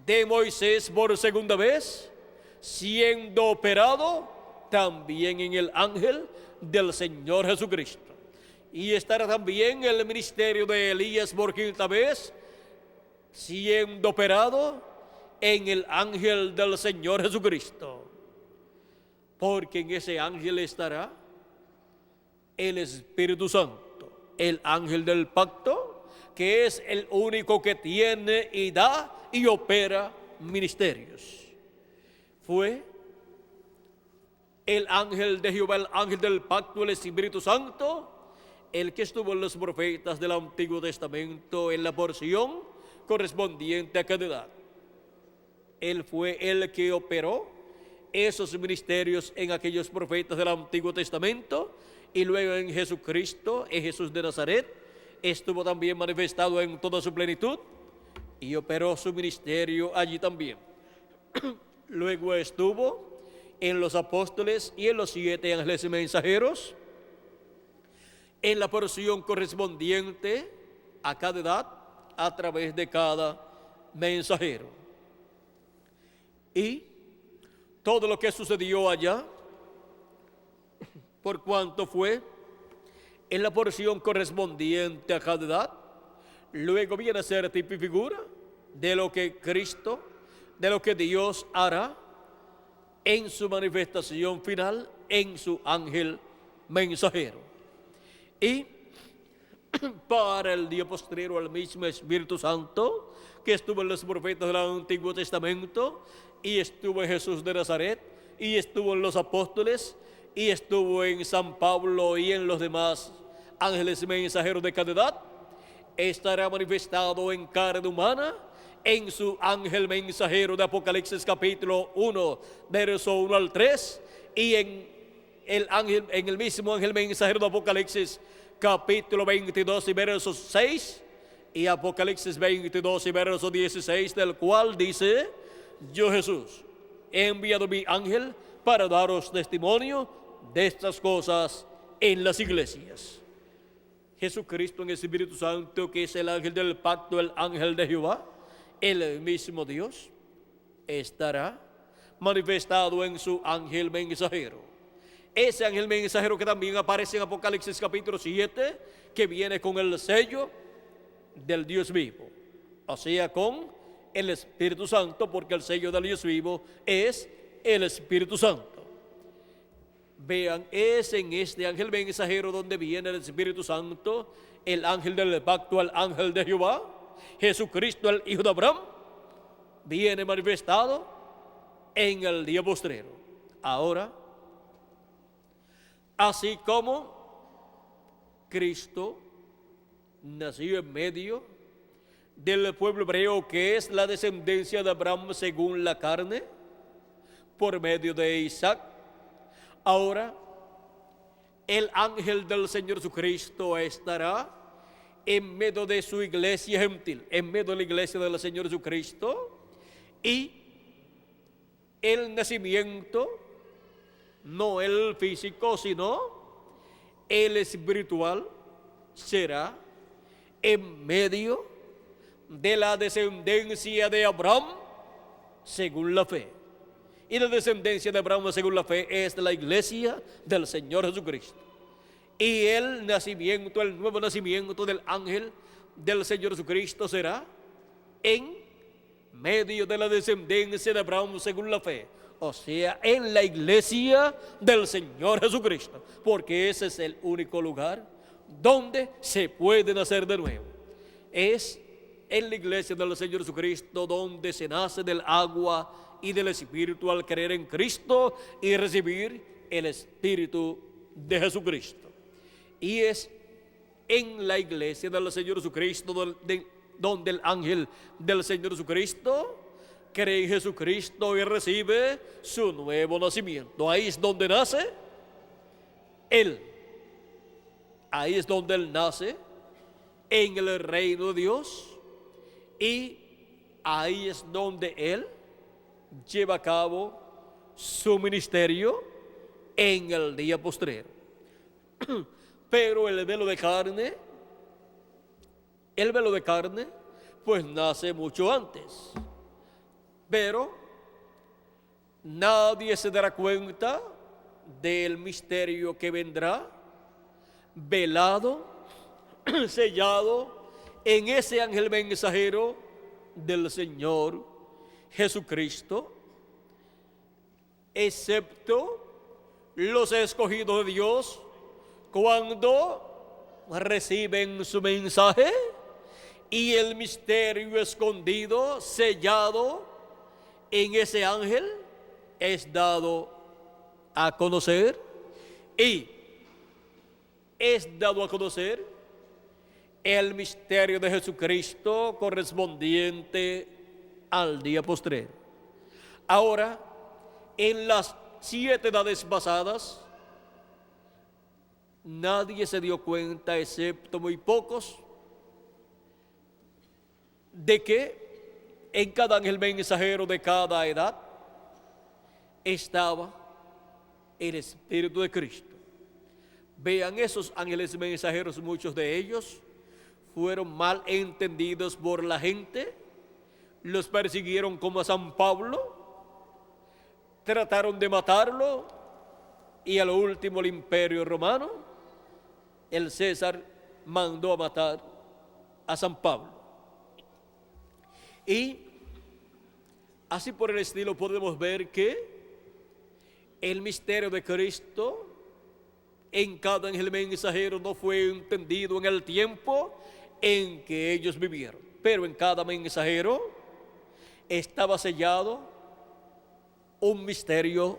de Moisés por segunda vez, siendo operado también en el ángel del Señor Jesucristo. Y estará también el ministerio de Elías por quinta vez, siendo operado en el ángel del Señor Jesucristo. Porque en ese ángel estará el Espíritu Santo, el ángel del pacto, que es el único que tiene y da y opera ministerios. Fue el ángel de Jehová, el ángel del pacto, el Espíritu Santo, el que estuvo en los profetas del Antiguo Testamento en la porción correspondiente a cada edad. Él fue el que operó esos ministerios en aquellos profetas del Antiguo Testamento, y luego en Jesucristo, en Jesús de Nazaret, estuvo también manifestado en toda su plenitud y operó su ministerio allí también. Luego estuvo en los apóstoles y en los 7 ángeles mensajeros, en la porción correspondiente a cada edad, a través de cada mensajero. Y todo lo que sucedió allá, por cuanto fue en la porción correspondiente a cada edad, luego viene a ser tipo y figura de lo que Cristo, de lo que Dios hará en su manifestación final, en su ángel mensajero. Y para el día postrero, el mismo Espíritu Santo que estuvo en los profetas del Antiguo Testamento, y estuvo en Jesús de Nazaret, y estuvo en los apóstoles, y estuvo en San Pablo y en los demás ángeles mensajeros de cada edad, estará manifestado en carne humana en su ángel mensajero de Apocalipsis capítulo 1, verso 1 al 3, y en el mismo ángel mensajero de Apocalipsis capítulo 22 y versos 6 y Apocalipsis 22 y verso 16, del cual dice: yo Jesús he enviado mi ángel para daros testimonio de estas cosas en las iglesias. Jesucristo en el Espíritu Santo, que es el ángel del pacto, el ángel de Jehová, el mismo Dios, estará manifestado en su ángel mensajero. Ese ángel mensajero que también aparece en Apocalipsis capítulo 7, que viene con el sello del Dios vivo, o sea, con el Espíritu Santo, porque el sello del Dios vivo es el Espíritu Santo. Vean, es en este ángel mensajero donde viene el Espíritu Santo, el ángel del pacto, el ángel de Jehová, Jesucristo, el Hijo de Abraham, viene manifestado en el día postrero. Ahora, así como Cristo nació en medio del pueblo hebreo, que es la descendencia de Abraham según la carne, por medio de Isaac, ahora el ángel del Señor Jesucristo estará en medio de su iglesia gentil, en medio de la iglesia del Señor Jesucristo, y el nacimiento, no el físico, sino el espiritual, será en medio de la descendencia de Abraham según la fe. Y la descendencia de Abraham según la fe es la iglesia del Señor Jesucristo. Y el nacimiento, el nuevo nacimiento del ángel del Señor Jesucristo será en medio de la descendencia de Abraham según la fe, o sea, en la iglesia del Señor Jesucristo, porque ese es el único lugar donde se puede nacer de nuevo. Es en la iglesia del Señor Jesucristo donde se nace del agua y del Espíritu al creer en Cristo y recibir el Espíritu de Jesucristo. Y es en la iglesia del Señor Jesucristo donde el ángel del Señor Jesucristo cree en Jesucristo y recibe su nuevo nacimiento. Ahí es donde nace Él. Ahí es donde Él nace en el reino de Dios, y ahí es donde Él lleva a cabo su ministerio en el día postrero. Pero el velo de carne, pues nace mucho antes. Pero nadie se dará cuenta del misterio que vendrá velado, sellado en ese ángel mensajero del Señor Jesucristo, excepto los escogidos de Dios, cuando reciben su mensaje y el misterio escondido, sellado en ese ángel, es dado a conocer, y es dado a conocer el misterio de Jesucristo correspondiente al día postrero. Ahora, en las 7 edades pasadas, nadie se dio cuenta, excepto muy pocos, de que en cada ángel mensajero de cada edad estaba el Espíritu de Cristo. Vean, esos ángeles mensajeros, muchos de ellos fueron mal entendidos por la gente, los persiguieron como a San Pablo, trataron de matarlo, y a lo último el imperio romano, el César, mandó a matar a San Pablo. Y así por el estilo podemos ver que el misterio de Cristo en cada ángel mensajero no fue entendido en el tiempo en que ellos vivieron, pero en cada mensajero estaba sellado un misterio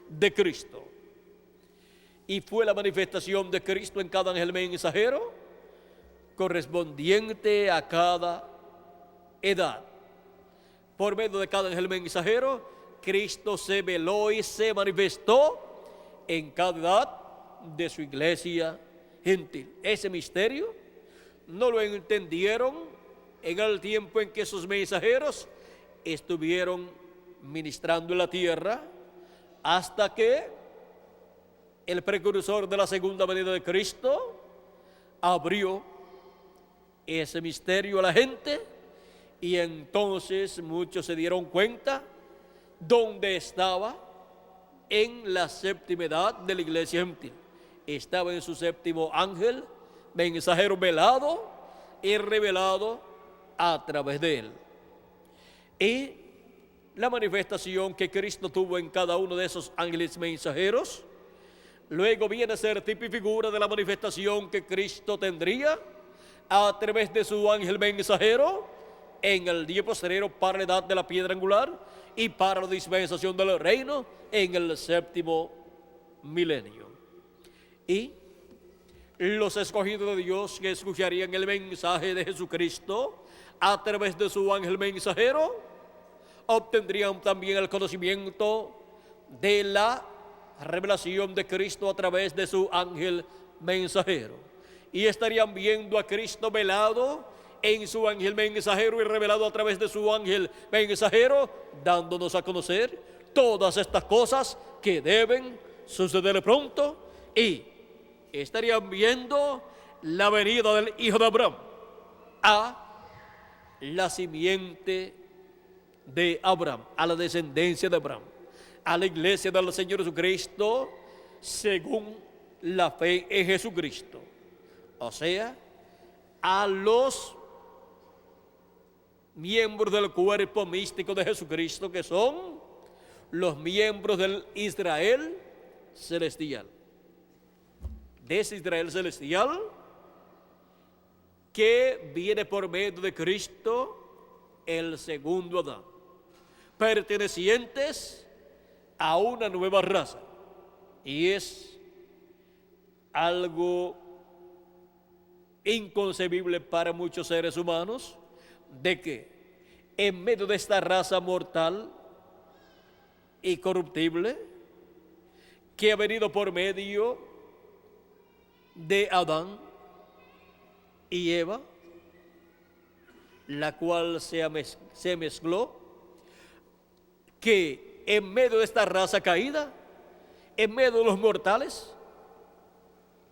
de Cristo, y fue la manifestación de Cristo en cada ángel mensajero correspondiente a cada edad. Por medio de cada ángel mensajero, Cristo se veló y se manifestó en cada edad de su iglesia gentil. Ese misterio no lo entendieron en el tiempo en que sus mensajeros estuvieron ministrando en la tierra, hasta que el precursor de la segunda venida de Cristo abrió ese misterio a la gente, y entonces muchos se dieron cuenta dónde estaba en la séptima edad de la iglesia gentil. Estaba en su séptimo ángel, mensajero velado y revelado a través de él. Y la manifestación que Cristo tuvo en cada uno de esos ángeles mensajeros, luego viene a ser tipo y figura de la manifestación que Cristo tendría a través de su ángel mensajero en el día posterior para la edad de la piedra angular y para la dispensación del reino en el séptimo milenio. Y los escogidos de Dios que escucharían el mensaje de Jesucristo a través de su ángel mensajero obtendrían también el conocimiento de la revelación de Cristo a través de su ángel mensajero, y estarían viendo a Cristo velado en su ángel mensajero y revelado a través de su ángel mensajero, dándonos a conocer todas estas cosas que deben suceder pronto, y estarían viendo la venida del Hijo de Abraham, a la simiente de Abraham, a la descendencia de Abraham, a la iglesia del Señor Jesucristo según la fe en Jesucristo, o sea, a los miembros del cuerpo místico de Jesucristo, que son los miembros del Israel celestial, de ese Israel celestial que viene por medio de Cristo, el segundo Adán, pertenecientes a una nueva raza. Y es algo inconcebible para muchos seres humanos de que en medio de esta raza mortal y corruptible que ha venido por medio de Adán y Eva, la cual se mezcló, que en medio de esta raza caída, en medio de los mortales,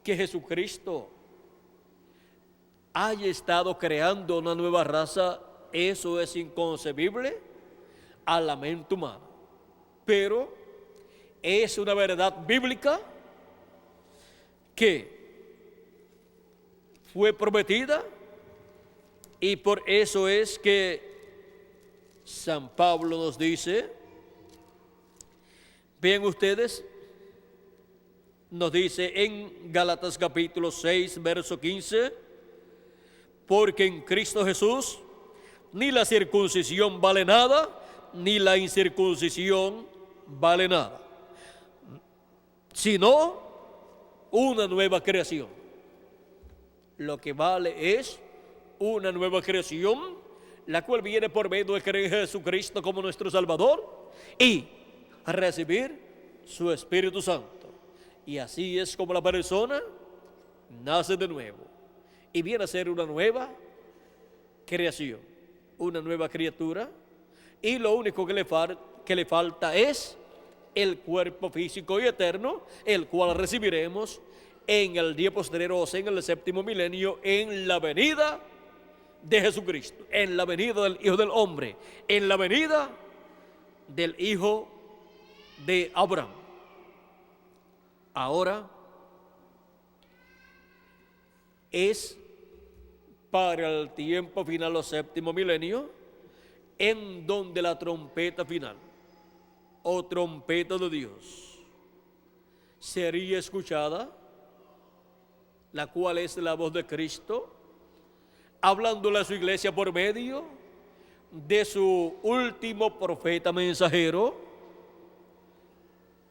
que Jesucristo haya estado creando una nueva raza, eso es inconcebible a la mente humana. Pero es una verdad bíblica que fue prometida, y por eso es que San Pablo nos dice, vean ustedes, nos dice en Gálatas capítulo 6, verso 15, porque en Cristo Jesús ni la circuncisión vale nada, ni la incircuncisión vale nada, sino una nueva creación. Lo que vale es una nueva creación, la cual viene por medio de creer en Jesucristo como nuestro Salvador y a recibir su Espíritu Santo. Y así es como la persona nace de nuevo y viene a ser una nueva creación, una nueva criatura, y lo único que le falta es el cuerpo físico y eterno, el cual recibiremos en el día posterior, o sea, en el séptimo milenio, en la venida de Jesucristo, en la venida del Hijo del Hombre, en la venida del Hijo de Abraham. Ahora es para el tiempo final, o séptimo milenio, en donde la trompeta final, o trompeta de Dios, sería escuchada, la cual es la voz de Cristo, hablándole a su iglesia por medio de su último profeta mensajero,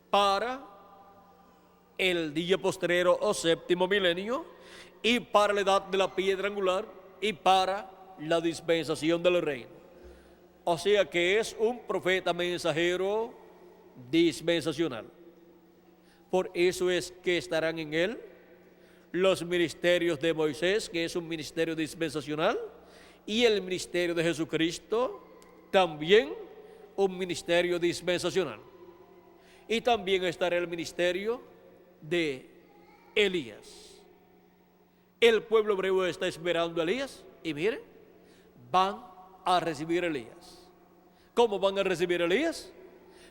para el día postrero o séptimo milenio, y para la edad de la piedra angular, y para la dispensación del reino. O sea que es un profeta mensajero dispensacional. Por eso es que estarán en él los ministerios de Moisés, que es un ministerio dispensacional, y el ministerio de Jesucristo, también un ministerio dispensacional. Y también estará el ministerio de Elías. El pueblo hebreo está esperando a Elías y miren, van a recibir a Elías. ¿Cómo van a recibir a Elías?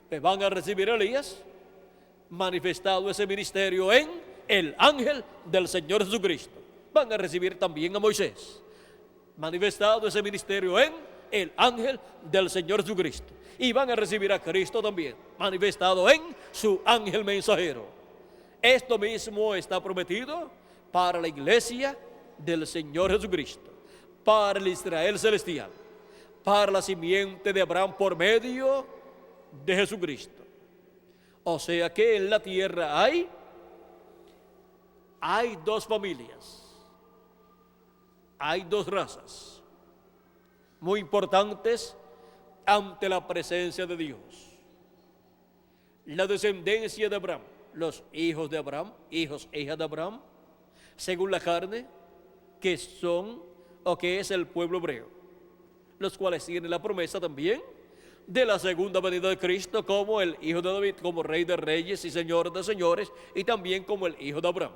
Pues van a recibir a Elías manifestado ese ministerio en el ángel del Señor Jesucristo. Van a recibir también a Moisés, manifestado ese ministerio en el ángel del Señor Jesucristo. Y van a recibir a Cristo también, manifestado en su ángel mensajero. Esto mismo está prometido para la iglesia del Señor Jesucristo, para el Israel celestial, para la simiente de Abraham por medio de Jesucristo. O sea que en la tierra hay dos familias, hay dos razas muy importantes ante la presencia de Dios. La descendencia de Abraham, los hijos de Abraham, hijos e hijas de Abraham, según la carne, que son o que es el pueblo hebreo, los cuales tienen la promesa también de la segunda venida de Cristo como el hijo de David, como rey de reyes y señor de señores, y también como el hijo de Abraham.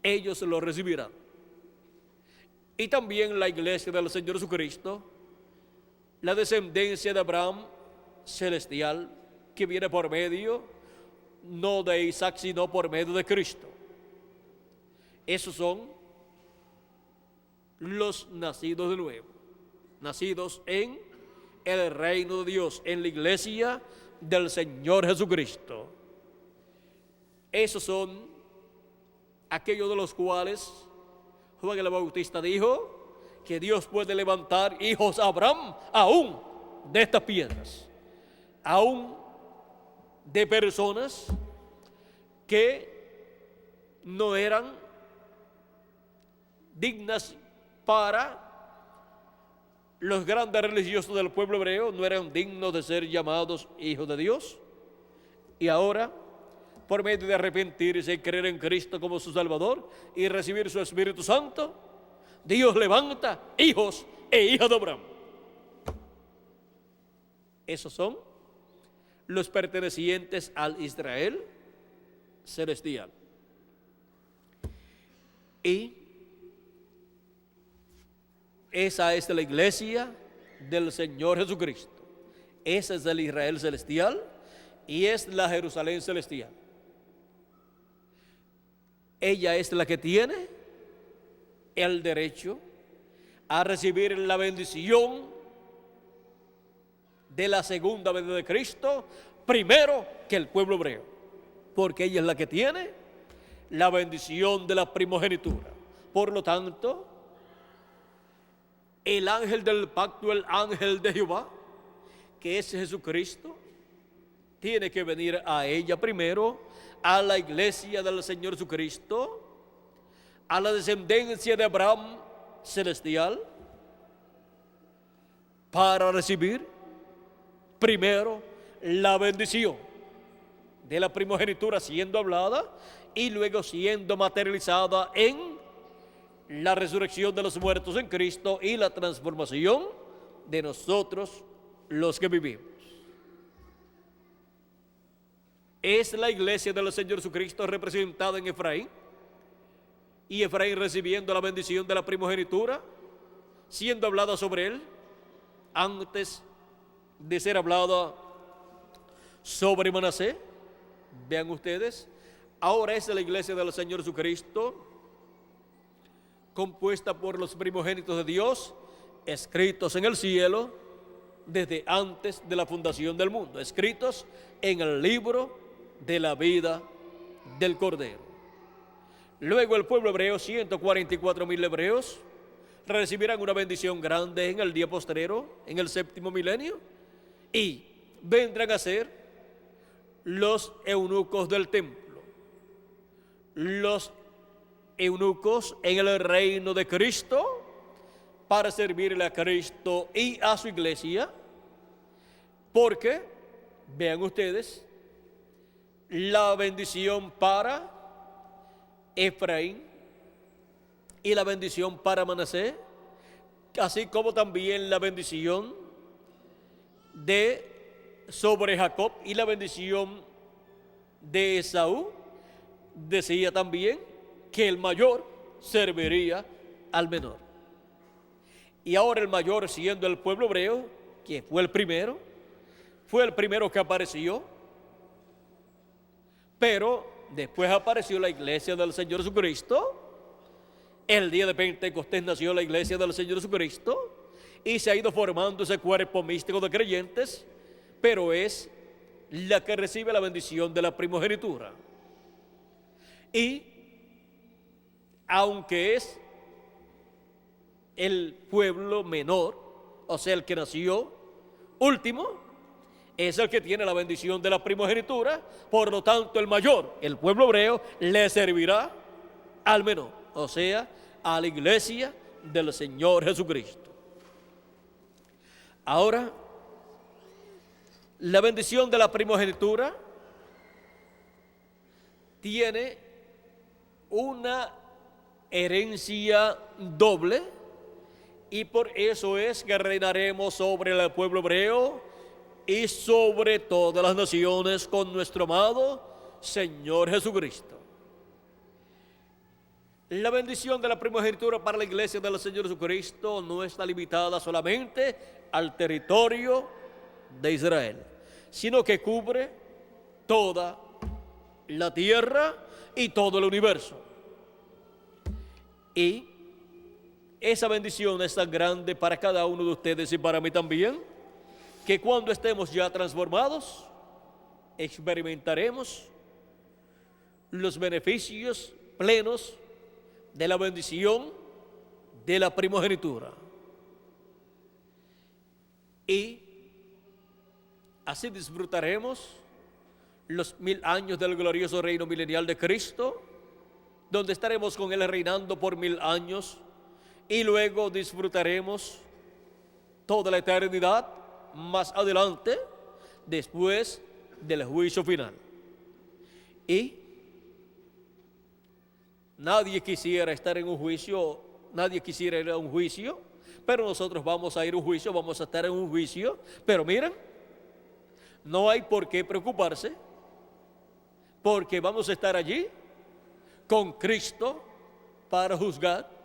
Ellos lo recibirán. Y también la iglesia del Señor Jesucristo, la descendencia de Abraham celestial, que viene por medio, no de Isaac, sino por medio de Cristo. Esos son los nacidos de nuevo, nacidos en el reino de Dios, en la iglesia del Señor Jesucristo. Esos son aquellos de los cuales Juan el Bautista dijo que Dios puede levantar hijos a Abraham aún de estas piedras, aún de personas que no eran dignas para los grandes religiosos del pueblo hebreo, no eran dignos de ser llamados hijos de Dios. Y ahora, por medio de arrepentirse y creer en Cristo como su Salvador y recibir su Espíritu Santo, Dios levanta hijos e hijas de Abraham. Esos son los pertenecientes al Israel celestial. Y esa es la iglesia del Señor Jesucristo. Ese es el Israel celestial y es la Jerusalén celestial. Ella es la que tiene el derecho a recibir la bendición de la segunda venida de Cristo primero que el pueblo hebreo, porque ella es la que tiene la bendición de la primogenitura. Por lo tanto, el ángel del pacto, el ángel de Jehová, que es Jesucristo, tiene que venir a ella primero, a la iglesia del Señor Jesucristo, a la descendencia de Abraham celestial, para recibir primero la bendición de la primogenitura siendo hablada y luego siendo materializada en la resurrección de los muertos en Cristo y la transformación de nosotros los que vivimos. Es la iglesia del Señor Jesucristo representada en Efraín, y Efraín recibiendo la bendición de la primogenitura, siendo hablada sobre él antes de ser hablada sobre Manasés. Vean ustedes, ahora es la iglesia del Señor Jesucristo, compuesta por los primogénitos de Dios, escritos en el cielo desde antes de la fundación del mundo, escritos en el libro de la vida del Cordero. Luego el pueblo hebreo, 144,000 hebreos, recibirán una bendición grande en el día postrero, en el séptimo milenio, y vendrán a ser los eunucos del templo, los eunucos en el reino de Cristo, para servirle a Cristo y a su iglesia, porque, vean ustedes, la bendición para Efraín y la bendición para Manasés, así como también la bendición sobre Jacob y la bendición de Esaú. Decía también que el mayor serviría al menor. Y ahora el mayor, siendo el pueblo hebreo, que fue el primero que apareció, pero después apareció la iglesia del Señor Jesucristo. El día de Pentecostés nació la iglesia del Señor Jesucristo y se ha ido formando ese cuerpo místico de creyentes, pero es la que recibe la bendición de la primogenitura. Y aunque es el pueblo menor, o sea, el que nació último, es el que tiene la bendición de la primogenitura. Por lo tanto, el mayor, el pueblo hebreo, le servirá al menor, o sea, a la iglesia del Señor Jesucristo. Ahora, la bendición de la primogenitura tiene una herencia doble, y por eso es que reinaremos sobre el pueblo hebreo y sobre todas las naciones con nuestro amado Señor Jesucristo. La bendición de la primogenitura para la iglesia del Señor Jesucristo no está limitada solamente al territorio de Israel, sino que cubre toda la tierra y todo el universo. Y esa bendición es tan grande para cada uno de ustedes y para mí también, que cuando estemos ya transformados, experimentaremos los beneficios plenos de la bendición de la primogenitura. Y así disfrutaremos los 1000 años del glorioso reino milenial de Cristo, donde estaremos con Él reinando por 1000 años, y luego disfrutaremos toda la eternidad más adelante, después del juicio final. Y nadie quisiera estar en un juicio, nadie quisiera ir a un juicio, pero nosotros vamos a ir a un juicio, vamos a estar en un juicio. Pero miren, no hay por qué preocuparse, porque vamos a estar allí con Cristo para juzgar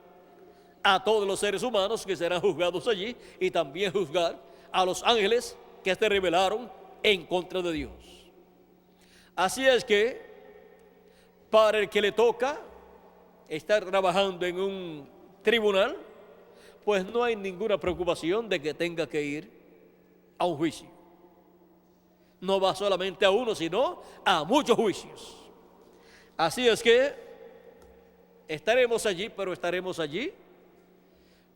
a todos los seres humanos que serán juzgados allí, y también juzgar a los ángeles que se rebelaron en contra de Dios. Así es que para el que le toca estar trabajando en un tribunal, pues no hay ninguna preocupación de que tenga que ir a un juicio. No va solamente a uno, sino a muchos juicios. Así es que estaremos allí, pero estaremos allí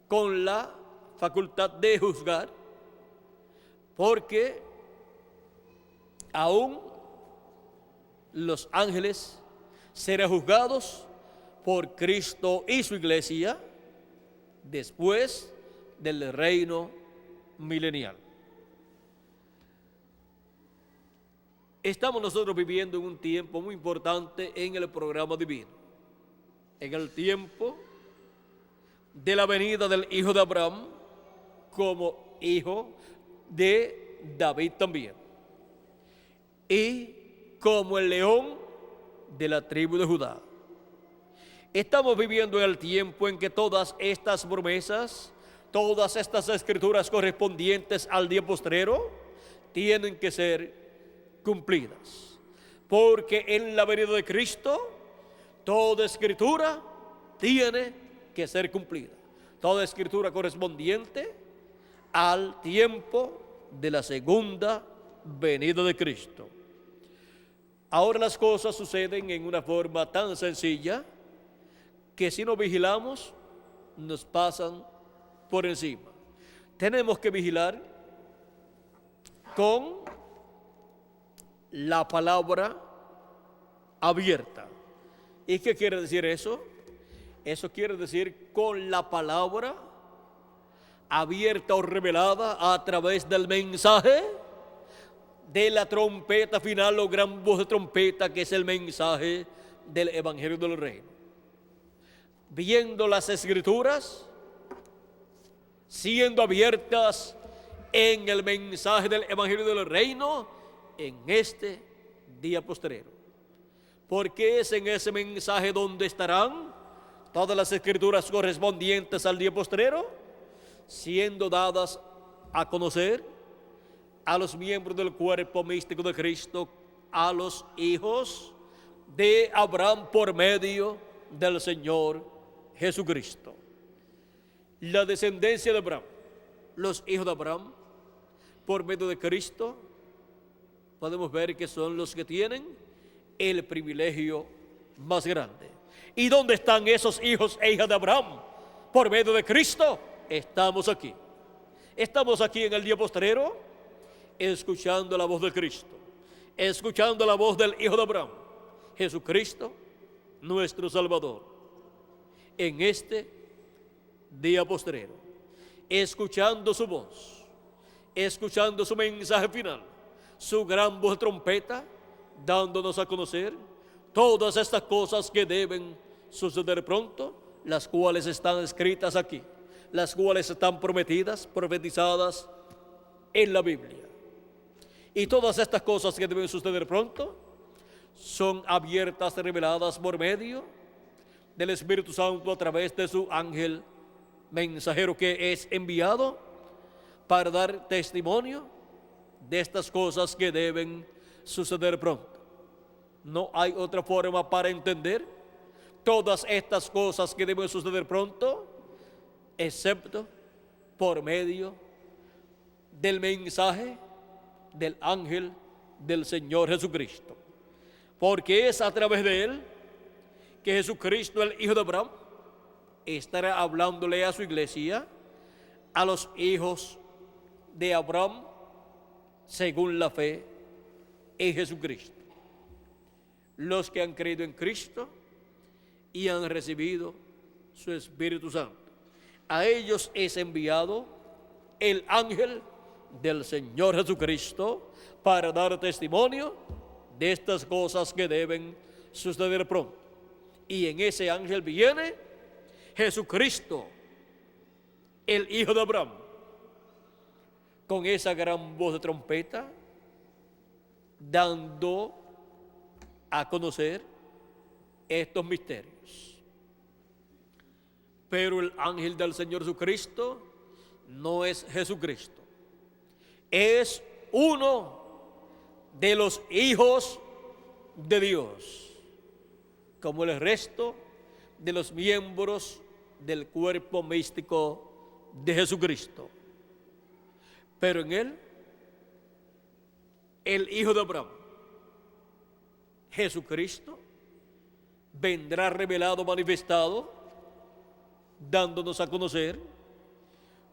con la facultad de juzgar, porque aún los ángeles serán juzgados por Cristo y su iglesia después del reino milenial. Estamos nosotros viviendo en un tiempo muy importante en el programa divino, en el tiempo de la venida del hijo de Abraham como hijo de David también, y como el león de la tribu de Judá. Estamos viviendo en el tiempo en que todas estas promesas, todas estas escrituras correspondientes al día postrero tienen que ser cumplidas, porque en la venida de Cristo toda escritura tiene que ser cumplida, toda escritura correspondiente al tiempo de la segunda venida de Cristo. Ahora las cosas suceden en una forma tan sencilla que si no vigilamos nos pasan por encima. Tenemos que vigilar con la palabra abierta. ¿Y qué quiere decir eso? Eso quiere decir con la palabra abierta o revelada a través del mensaje de la trompeta final o gran voz de trompeta, que es el mensaje del Evangelio del Reino. viendo las Escrituras, siendo abiertas en el mensaje del Evangelio del Reino en este día postrero. Porque es en ese mensaje donde estarán todas las Escrituras correspondientes al día postrero, siendo dadas a conocer a los miembros del cuerpo místico de Cristo, a los hijos de Abraham por medio del Señor Jesucristo. La descendencia de Abraham, los hijos de Abraham, por medio de Cristo, podemos ver que son los que tienen el privilegio más grande. ¿Y dónde están esos hijos e hijas de Abraham? Por medio de Cristo, estamos aquí. Estamos aquí en el día postrero, escuchando la voz de Cristo, escuchando la voz del Hijo de Abraham, Jesucristo, nuestro Salvador. En este día postrero, escuchando su voz, escuchando su mensaje final, su gran voz de trompeta, dándonos a conocer todas estas cosas que deben suceder pronto, las cuales están escritas aquí, las cuales están prometidas, profetizadas en la Biblia. Y todas estas cosas que deben suceder pronto son abiertas, reveladas por medio del Espíritu Santo a través de su ángel mensajero, que es enviado para dar testimonio de estas cosas que deben suceder pronto. No hay otra forma para entender todas estas cosas que deben suceder pronto, excepto por medio del mensaje del ángel del Señor Jesucristo. Porque es a través de él que Jesucristo, el Hijo de Abraham, estará hablándole a su iglesia, a los hijos de Abraham, según la fe en Jesucristo. Los que han creído en Cristo y han recibido su Espíritu Santo. A ellos es enviado el ángel del Señor Jesucristo para dar testimonio de estas cosas que deben suceder pronto. Y en ese ángel viene Jesucristo, el Hijo de Abraham, con esa gran voz de trompeta, dando a conocer estos misterios. Pero el ángel del Señor Jesucristo no es Jesucristo. Es uno de los hijos de Dios, como el resto de los miembros del cuerpo místico de Jesucristo. Pero en él, el Hijo de Abraham, Jesucristo, vendrá revelado, manifestado, dándonos a conocer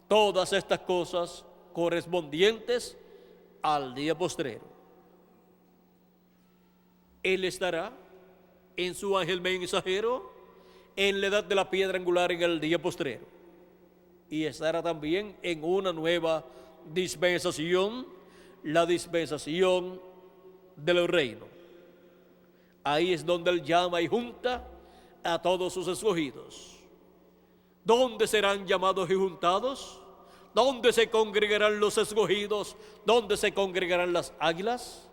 todas estas cosas correspondientes al día postrero. Él estará en su ángel mensajero en la edad de la piedra angular en el día postrero, y estará también en una nueva dispensación, la dispensación del reino. Ahí es donde él llama y junta a todos sus escogidos. ¿Dónde serán llamados y juntados? ¿Dónde se congregarán los escogidos? ¿Dónde se congregarán las águilas?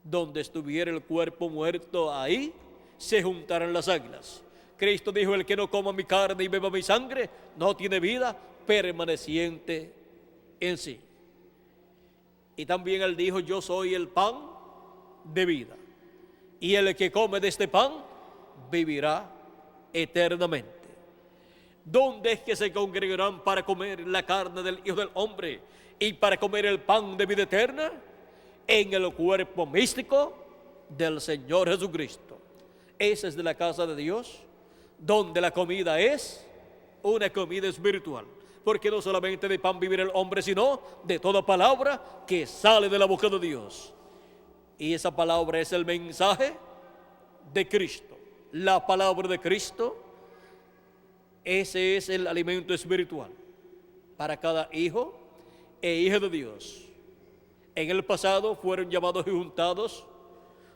Donde estuviera el cuerpo muerto, ahí se juntarán las águilas. Cristo dijo: el que no coma mi carne y beba mi sangre no tiene vida permaneciente en sí. Y también él dijo: yo soy el pan de vida, y el que come de este pan vivirá eternamente. ¿Dónde es que se congregarán para comer la carne del Hijo del Hombre y para comer el pan de vida eterna? En el cuerpo místico del Señor Jesucristo. Esa es de la casa de Dios, donde la comida es una comida espiritual, porque no solamente de pan vivirá el hombre, sino de toda palabra que sale de la boca de Dios. Y esa palabra es el mensaje de Cristo, la palabra de Cristo. Ese es el alimento espiritual para cada hijo e hija de Dios. En el pasado fueron llamados y juntados,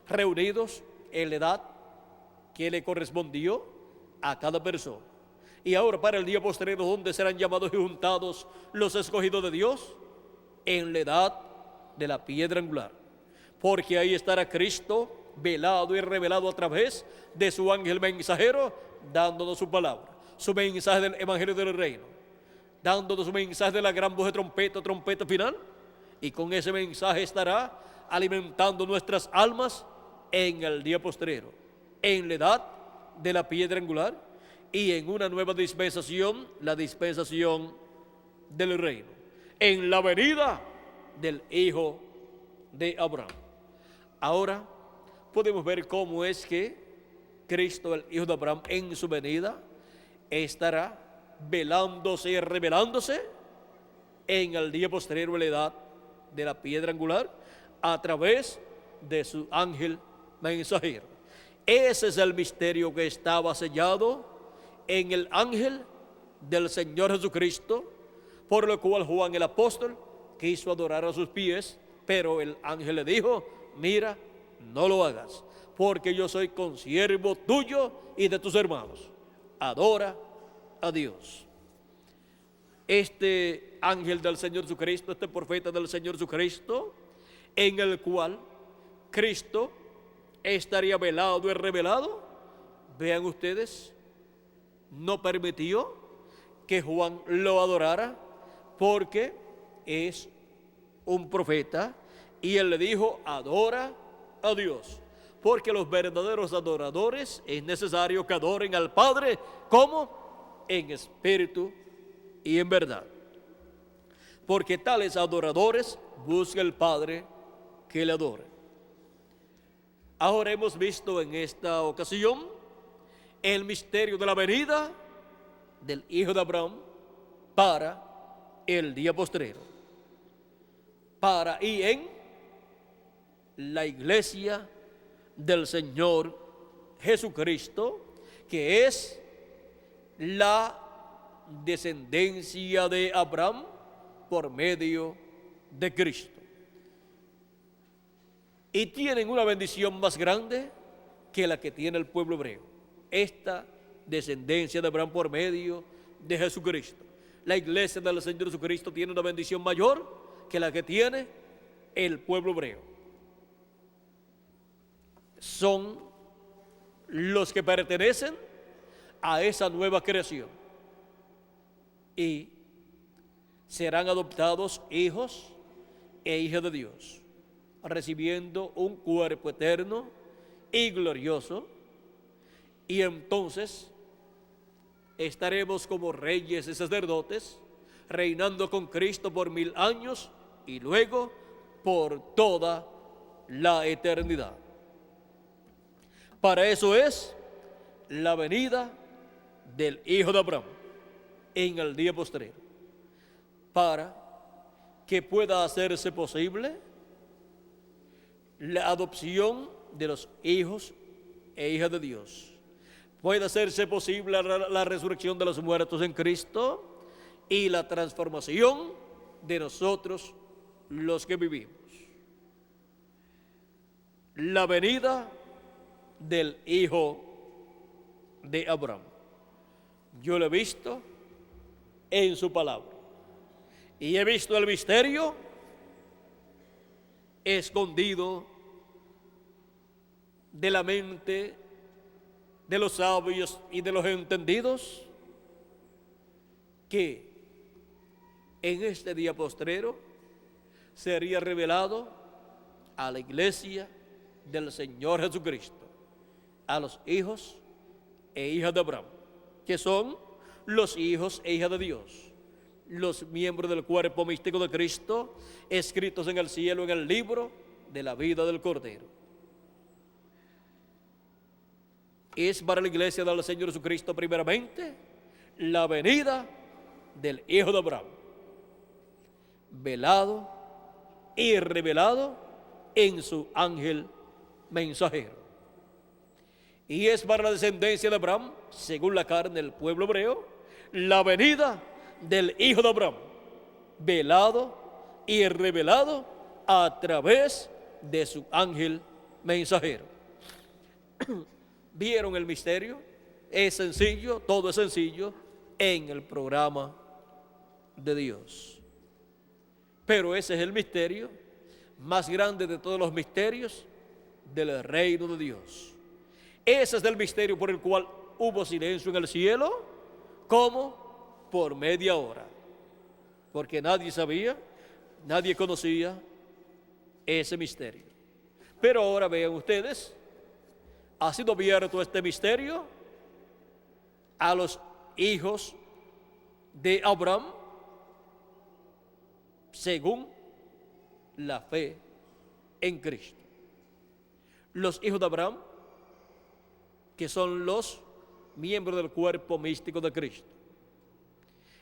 reunidos en la edad que le correspondió a cada persona. Y ahora para el día postrero, ¿dónde serán llamados y juntados los escogidos de Dios? En la edad de la piedra angular. Porque ahí estará Cristo velado y revelado a través de su ángel mensajero, dándonos su palabra, su mensaje del evangelio del reino, dándonos su mensaje de la gran voz de trompeta, trompeta final. Y con ese mensaje estará alimentando nuestras almas en el día postrero, en la edad de la piedra angular y en una nueva dispensación, la dispensación del reino, en la venida del Hijo de Abraham. Ahora podemos ver cómo es que Cristo, el Hijo de Abraham, en su venida estará velándose y revelándose en el día posterior a la edad de la piedra angular a través de su ángel mensajero. Ese es el misterio que estaba sellado en el ángel del Señor Jesucristo, por lo cual Juan el apóstol quiso adorar a sus pies, pero el ángel le dijo: mira, no lo hagas, porque yo soy consiervo tuyo y de tus hermanos. Adora a Dios. Este ángel del Señor Jesucristo, este profeta del Señor Jesucristo, en el cual Cristo estaría velado y revelado, vean ustedes, no permitió que Juan lo adorara porque es un profeta, y él le dijo: adora a Dios, porque los verdaderos adoradores es necesario que adoren al Padre, ¿cómo? En espíritu y en verdad, porque tales adoradores busca el Padre que le adore. Ahora hemos visto en esta ocasión el misterio de la venida del Hijo de Abraham para el día postrero, para y en la iglesia del Señor Jesucristo, que es la descendencia de Abraham por medio de Cristo. Y tienen una bendición más grande que la que tiene el pueblo hebreo, esta descendencia de Abraham por medio de Jesucristo. La iglesia del Señor Jesucristo tiene una bendición mayor que la que tiene el pueblo hebreo. Son los que pertenecen a esa nueva creación y serán adoptados hijos e hijas de Dios, recibiendo un cuerpo eterno y glorioso, y entonces estaremos como reyes y sacerdotes, reinando con Cristo por 1000 años y luego por toda la eternidad. Para eso es la venida del Hijo de Abraham en el día postrero, para que pueda hacerse posible la adopción de los hijos e hijas de Dios. Puede hacerse posible la resurrección de los muertos en Cristo y la transformación de nosotros los que vivimos. La venida del Hijo de Abraham. Yo lo he visto en su palabra y he visto el misterio escondido de la mente de los sabios y de los entendidos, que en este día postrero sería revelado a la iglesia del Señor Jesucristo, a los hijos e hijas de Abraham, que son los hijos e hijas de Dios, los miembros del cuerpo místico de Cristo, escritos en el cielo en el libro de la vida del Cordero. Es para la iglesia del Señor Jesucristo primeramente la venida del Hijo de Abraham, velado y revelado en su ángel mensajero. Y es para la descendencia de Abraham, según la carne del pueblo hebreo, la venida del Hijo de Abraham, velado y revelado a través de su ángel mensajero. ¿Vieron el misterio? Es sencillo, todo es sencillo en el programa de Dios. Pero ese es el misterio más grande de todos los misterios del reino de Dios. Ese es el misterio por el cual hubo silencio en el cielo, como por media hora, porque nadie sabía, nadie conocía ese misterio. Pero ahora vean ustedes, ha sido abierto este misterio a los hijos de Abraham según la fe en Cristo. Los hijos de Abraham, que son los miembros del cuerpo místico de Cristo.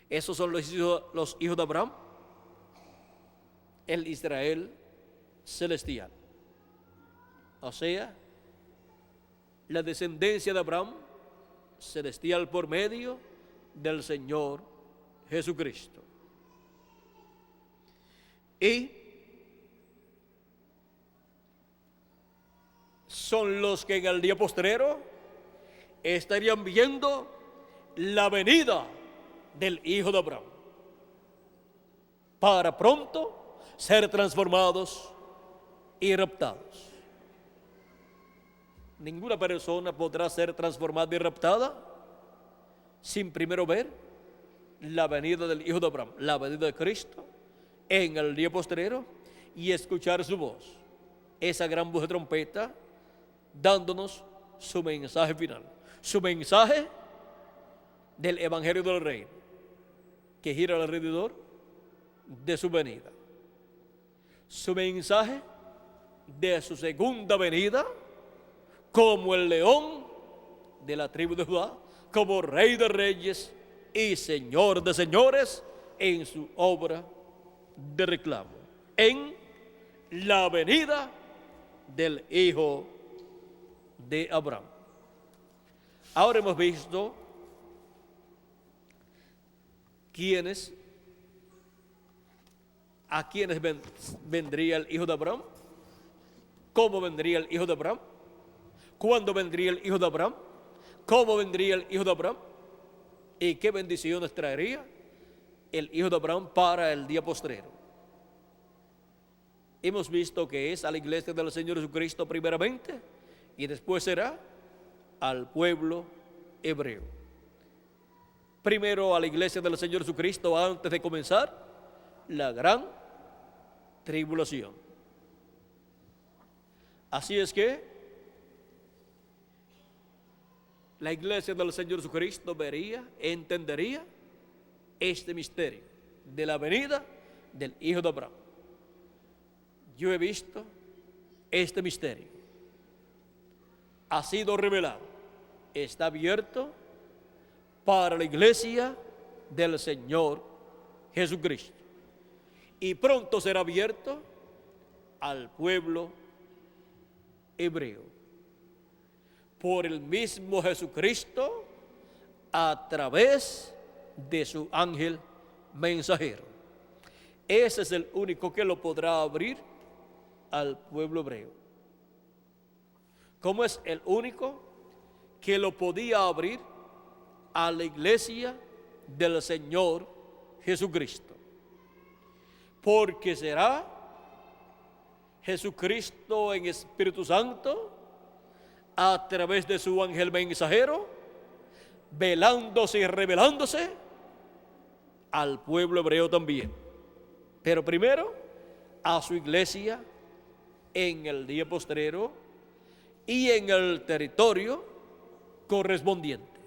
Esos son los hijos de Abraham, el Israel celestial. O sea, la descendencia de Abraham celestial por medio del Señor Jesucristo. Y son los que en el día postrero estarían viendo la venida del Hijo de Abraham, para pronto ser transformados y raptados. Ninguna persona podrá ser transformada y raptada sin primero ver la venida del Hijo de Abraham, la venida de Cristo en el día postrero, y escuchar su voz, esa gran voz de trompeta, dándonos su mensaje final, su mensaje del Evangelio del Reino, que gira alrededor de su venida, su mensaje de su segunda venida, como el león de la tribu de Judá, como Rey de Reyes y Señor de Señores, en su obra de reclamo, en la venida del Hijo de Abraham. Ahora hemos visto a quienes vendría el Hijo de Abraham, cómo vendría el Hijo de Abraham, cuándo vendría el Hijo de Abraham, cómo vendría el Hijo de Abraham y qué bendiciones traería el Hijo de Abraham para el día postrero. Hemos visto que es a la iglesia del Señor Jesucristo primeramente, y después será al pueblo hebreo. Primero a la iglesia del Señor Jesucristo antes de comenzar la gran tribulación. Así es que la iglesia del Señor Jesucristo vería, entendería este misterio de la venida del Hijo de Abraham. Yo he visto este misterio. Ha sido revelado, está abierto para la iglesia del Señor Jesucristo, y pronto será abierto al pueblo hebreo por el mismo Jesucristo a través de su ángel mensajero. Ese es el único que lo podrá abrir al pueblo hebreo. Como es el único que lo podía abrir a la iglesia del Señor Jesucristo. Porque será Jesucristo en Espíritu Santo, a través de su ángel mensajero, velándose y revelándose al pueblo hebreo también. Pero primero a su iglesia en el día postrero y en el territorio correspondiente,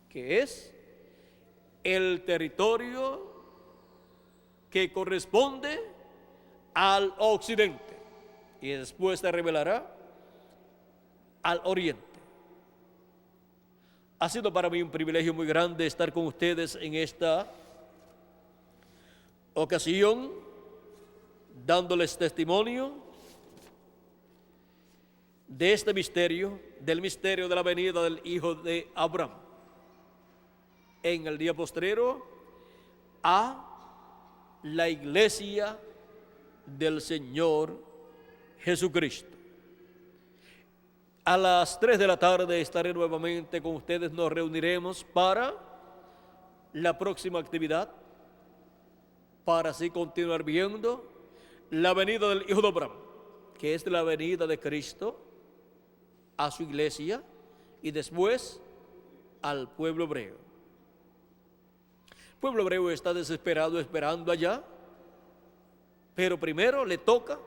que es el territorio que corresponde al occidente, y después se revelará al oriente. Ha sido para mí un privilegio muy grande estar con ustedes en esta ocasión, dándoles testimonio de este misterio, del misterio de la venida del Hijo de Abraham en el día postrero a la iglesia del Señor Jesucristo. A las 3 de la tarde estaré nuevamente con ustedes. Nos reuniremos para la próxima actividad, para así continuar viendo la venida del Hijo de Abraham, que es la venida de Cristo a su iglesia y después al pueblo hebreo. El pueblo hebreo está desesperado esperando allá, pero primero le toca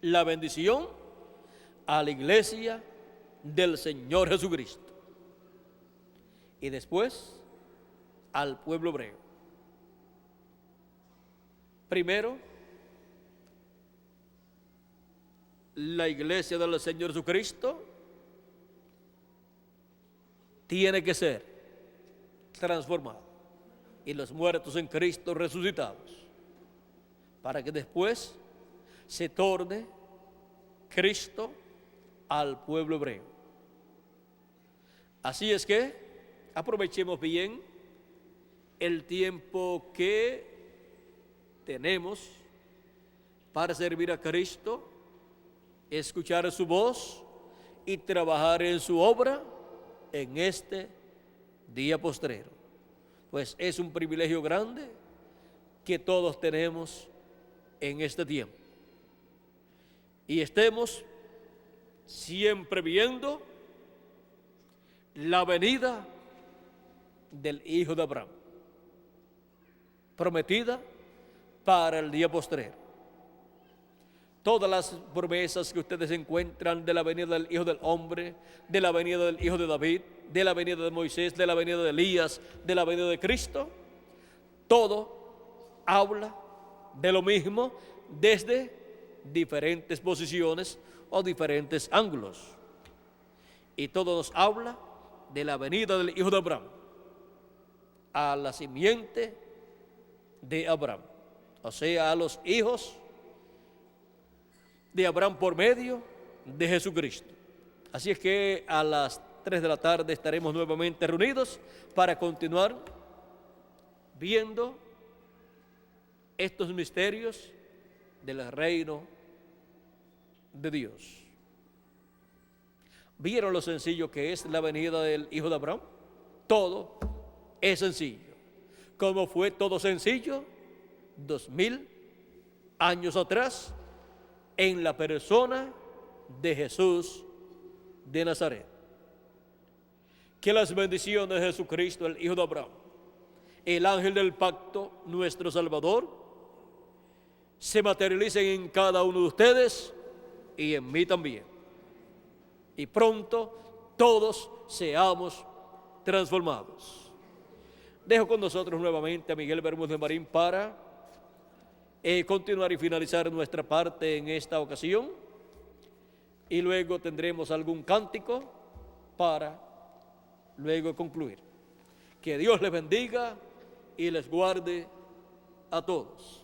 la bendición a la iglesia del Señor Jesucristo y después al pueblo hebreo. Primero, la iglesia del Señor Jesucristo tiene que ser transformada y los muertos en Cristo resucitados, para que después se torne Cristo al pueblo hebreo. Así es que aprovechemos bien el tiempo que tenemos para servir a Cristo, escuchar su voz y trabajar en su obra en este día postrero. Pues es un privilegio grande que todos tenemos en este tiempo. Y estemos siempre viendo la venida del Hijo de Abraham, prometida para el día postrero. Todas las promesas que ustedes encuentran de la venida del Hijo del Hombre, de la venida del Hijo de David, de la venida de Moisés, de la venida de Elías, de la venida de Cristo, todo habla de lo mismo desde diferentes posiciones o diferentes ángulos. Y todo nos habla de la venida del Hijo de Abraham a la simiente de Abraham, o sea, a los hijos de Abraham por medio de Jesucristo. Así es que a las 3 de la tarde estaremos nuevamente reunidos para continuar viendo estos misterios del reino de Dios. ¿Vieron lo sencillo que es la venida del Hijo de Abraham? Todo es sencillo. ¿Cómo fue todo sencillo? 2000 años atrás, en la persona de Jesús de Nazaret. Que las bendiciones de Jesucristo, el Hijo de Abraham, el ángel del pacto, nuestro Salvador, se materialicen en cada uno de ustedes y en mí también. Y pronto todos seamos transformados. Dejo con nosotros nuevamente a Miguel Bermúdez Marín para continuar y finalizar nuestra parte en esta ocasión, y luego tendremos algún cántico para luego concluir. Que Dios les bendiga y les guarde a todos.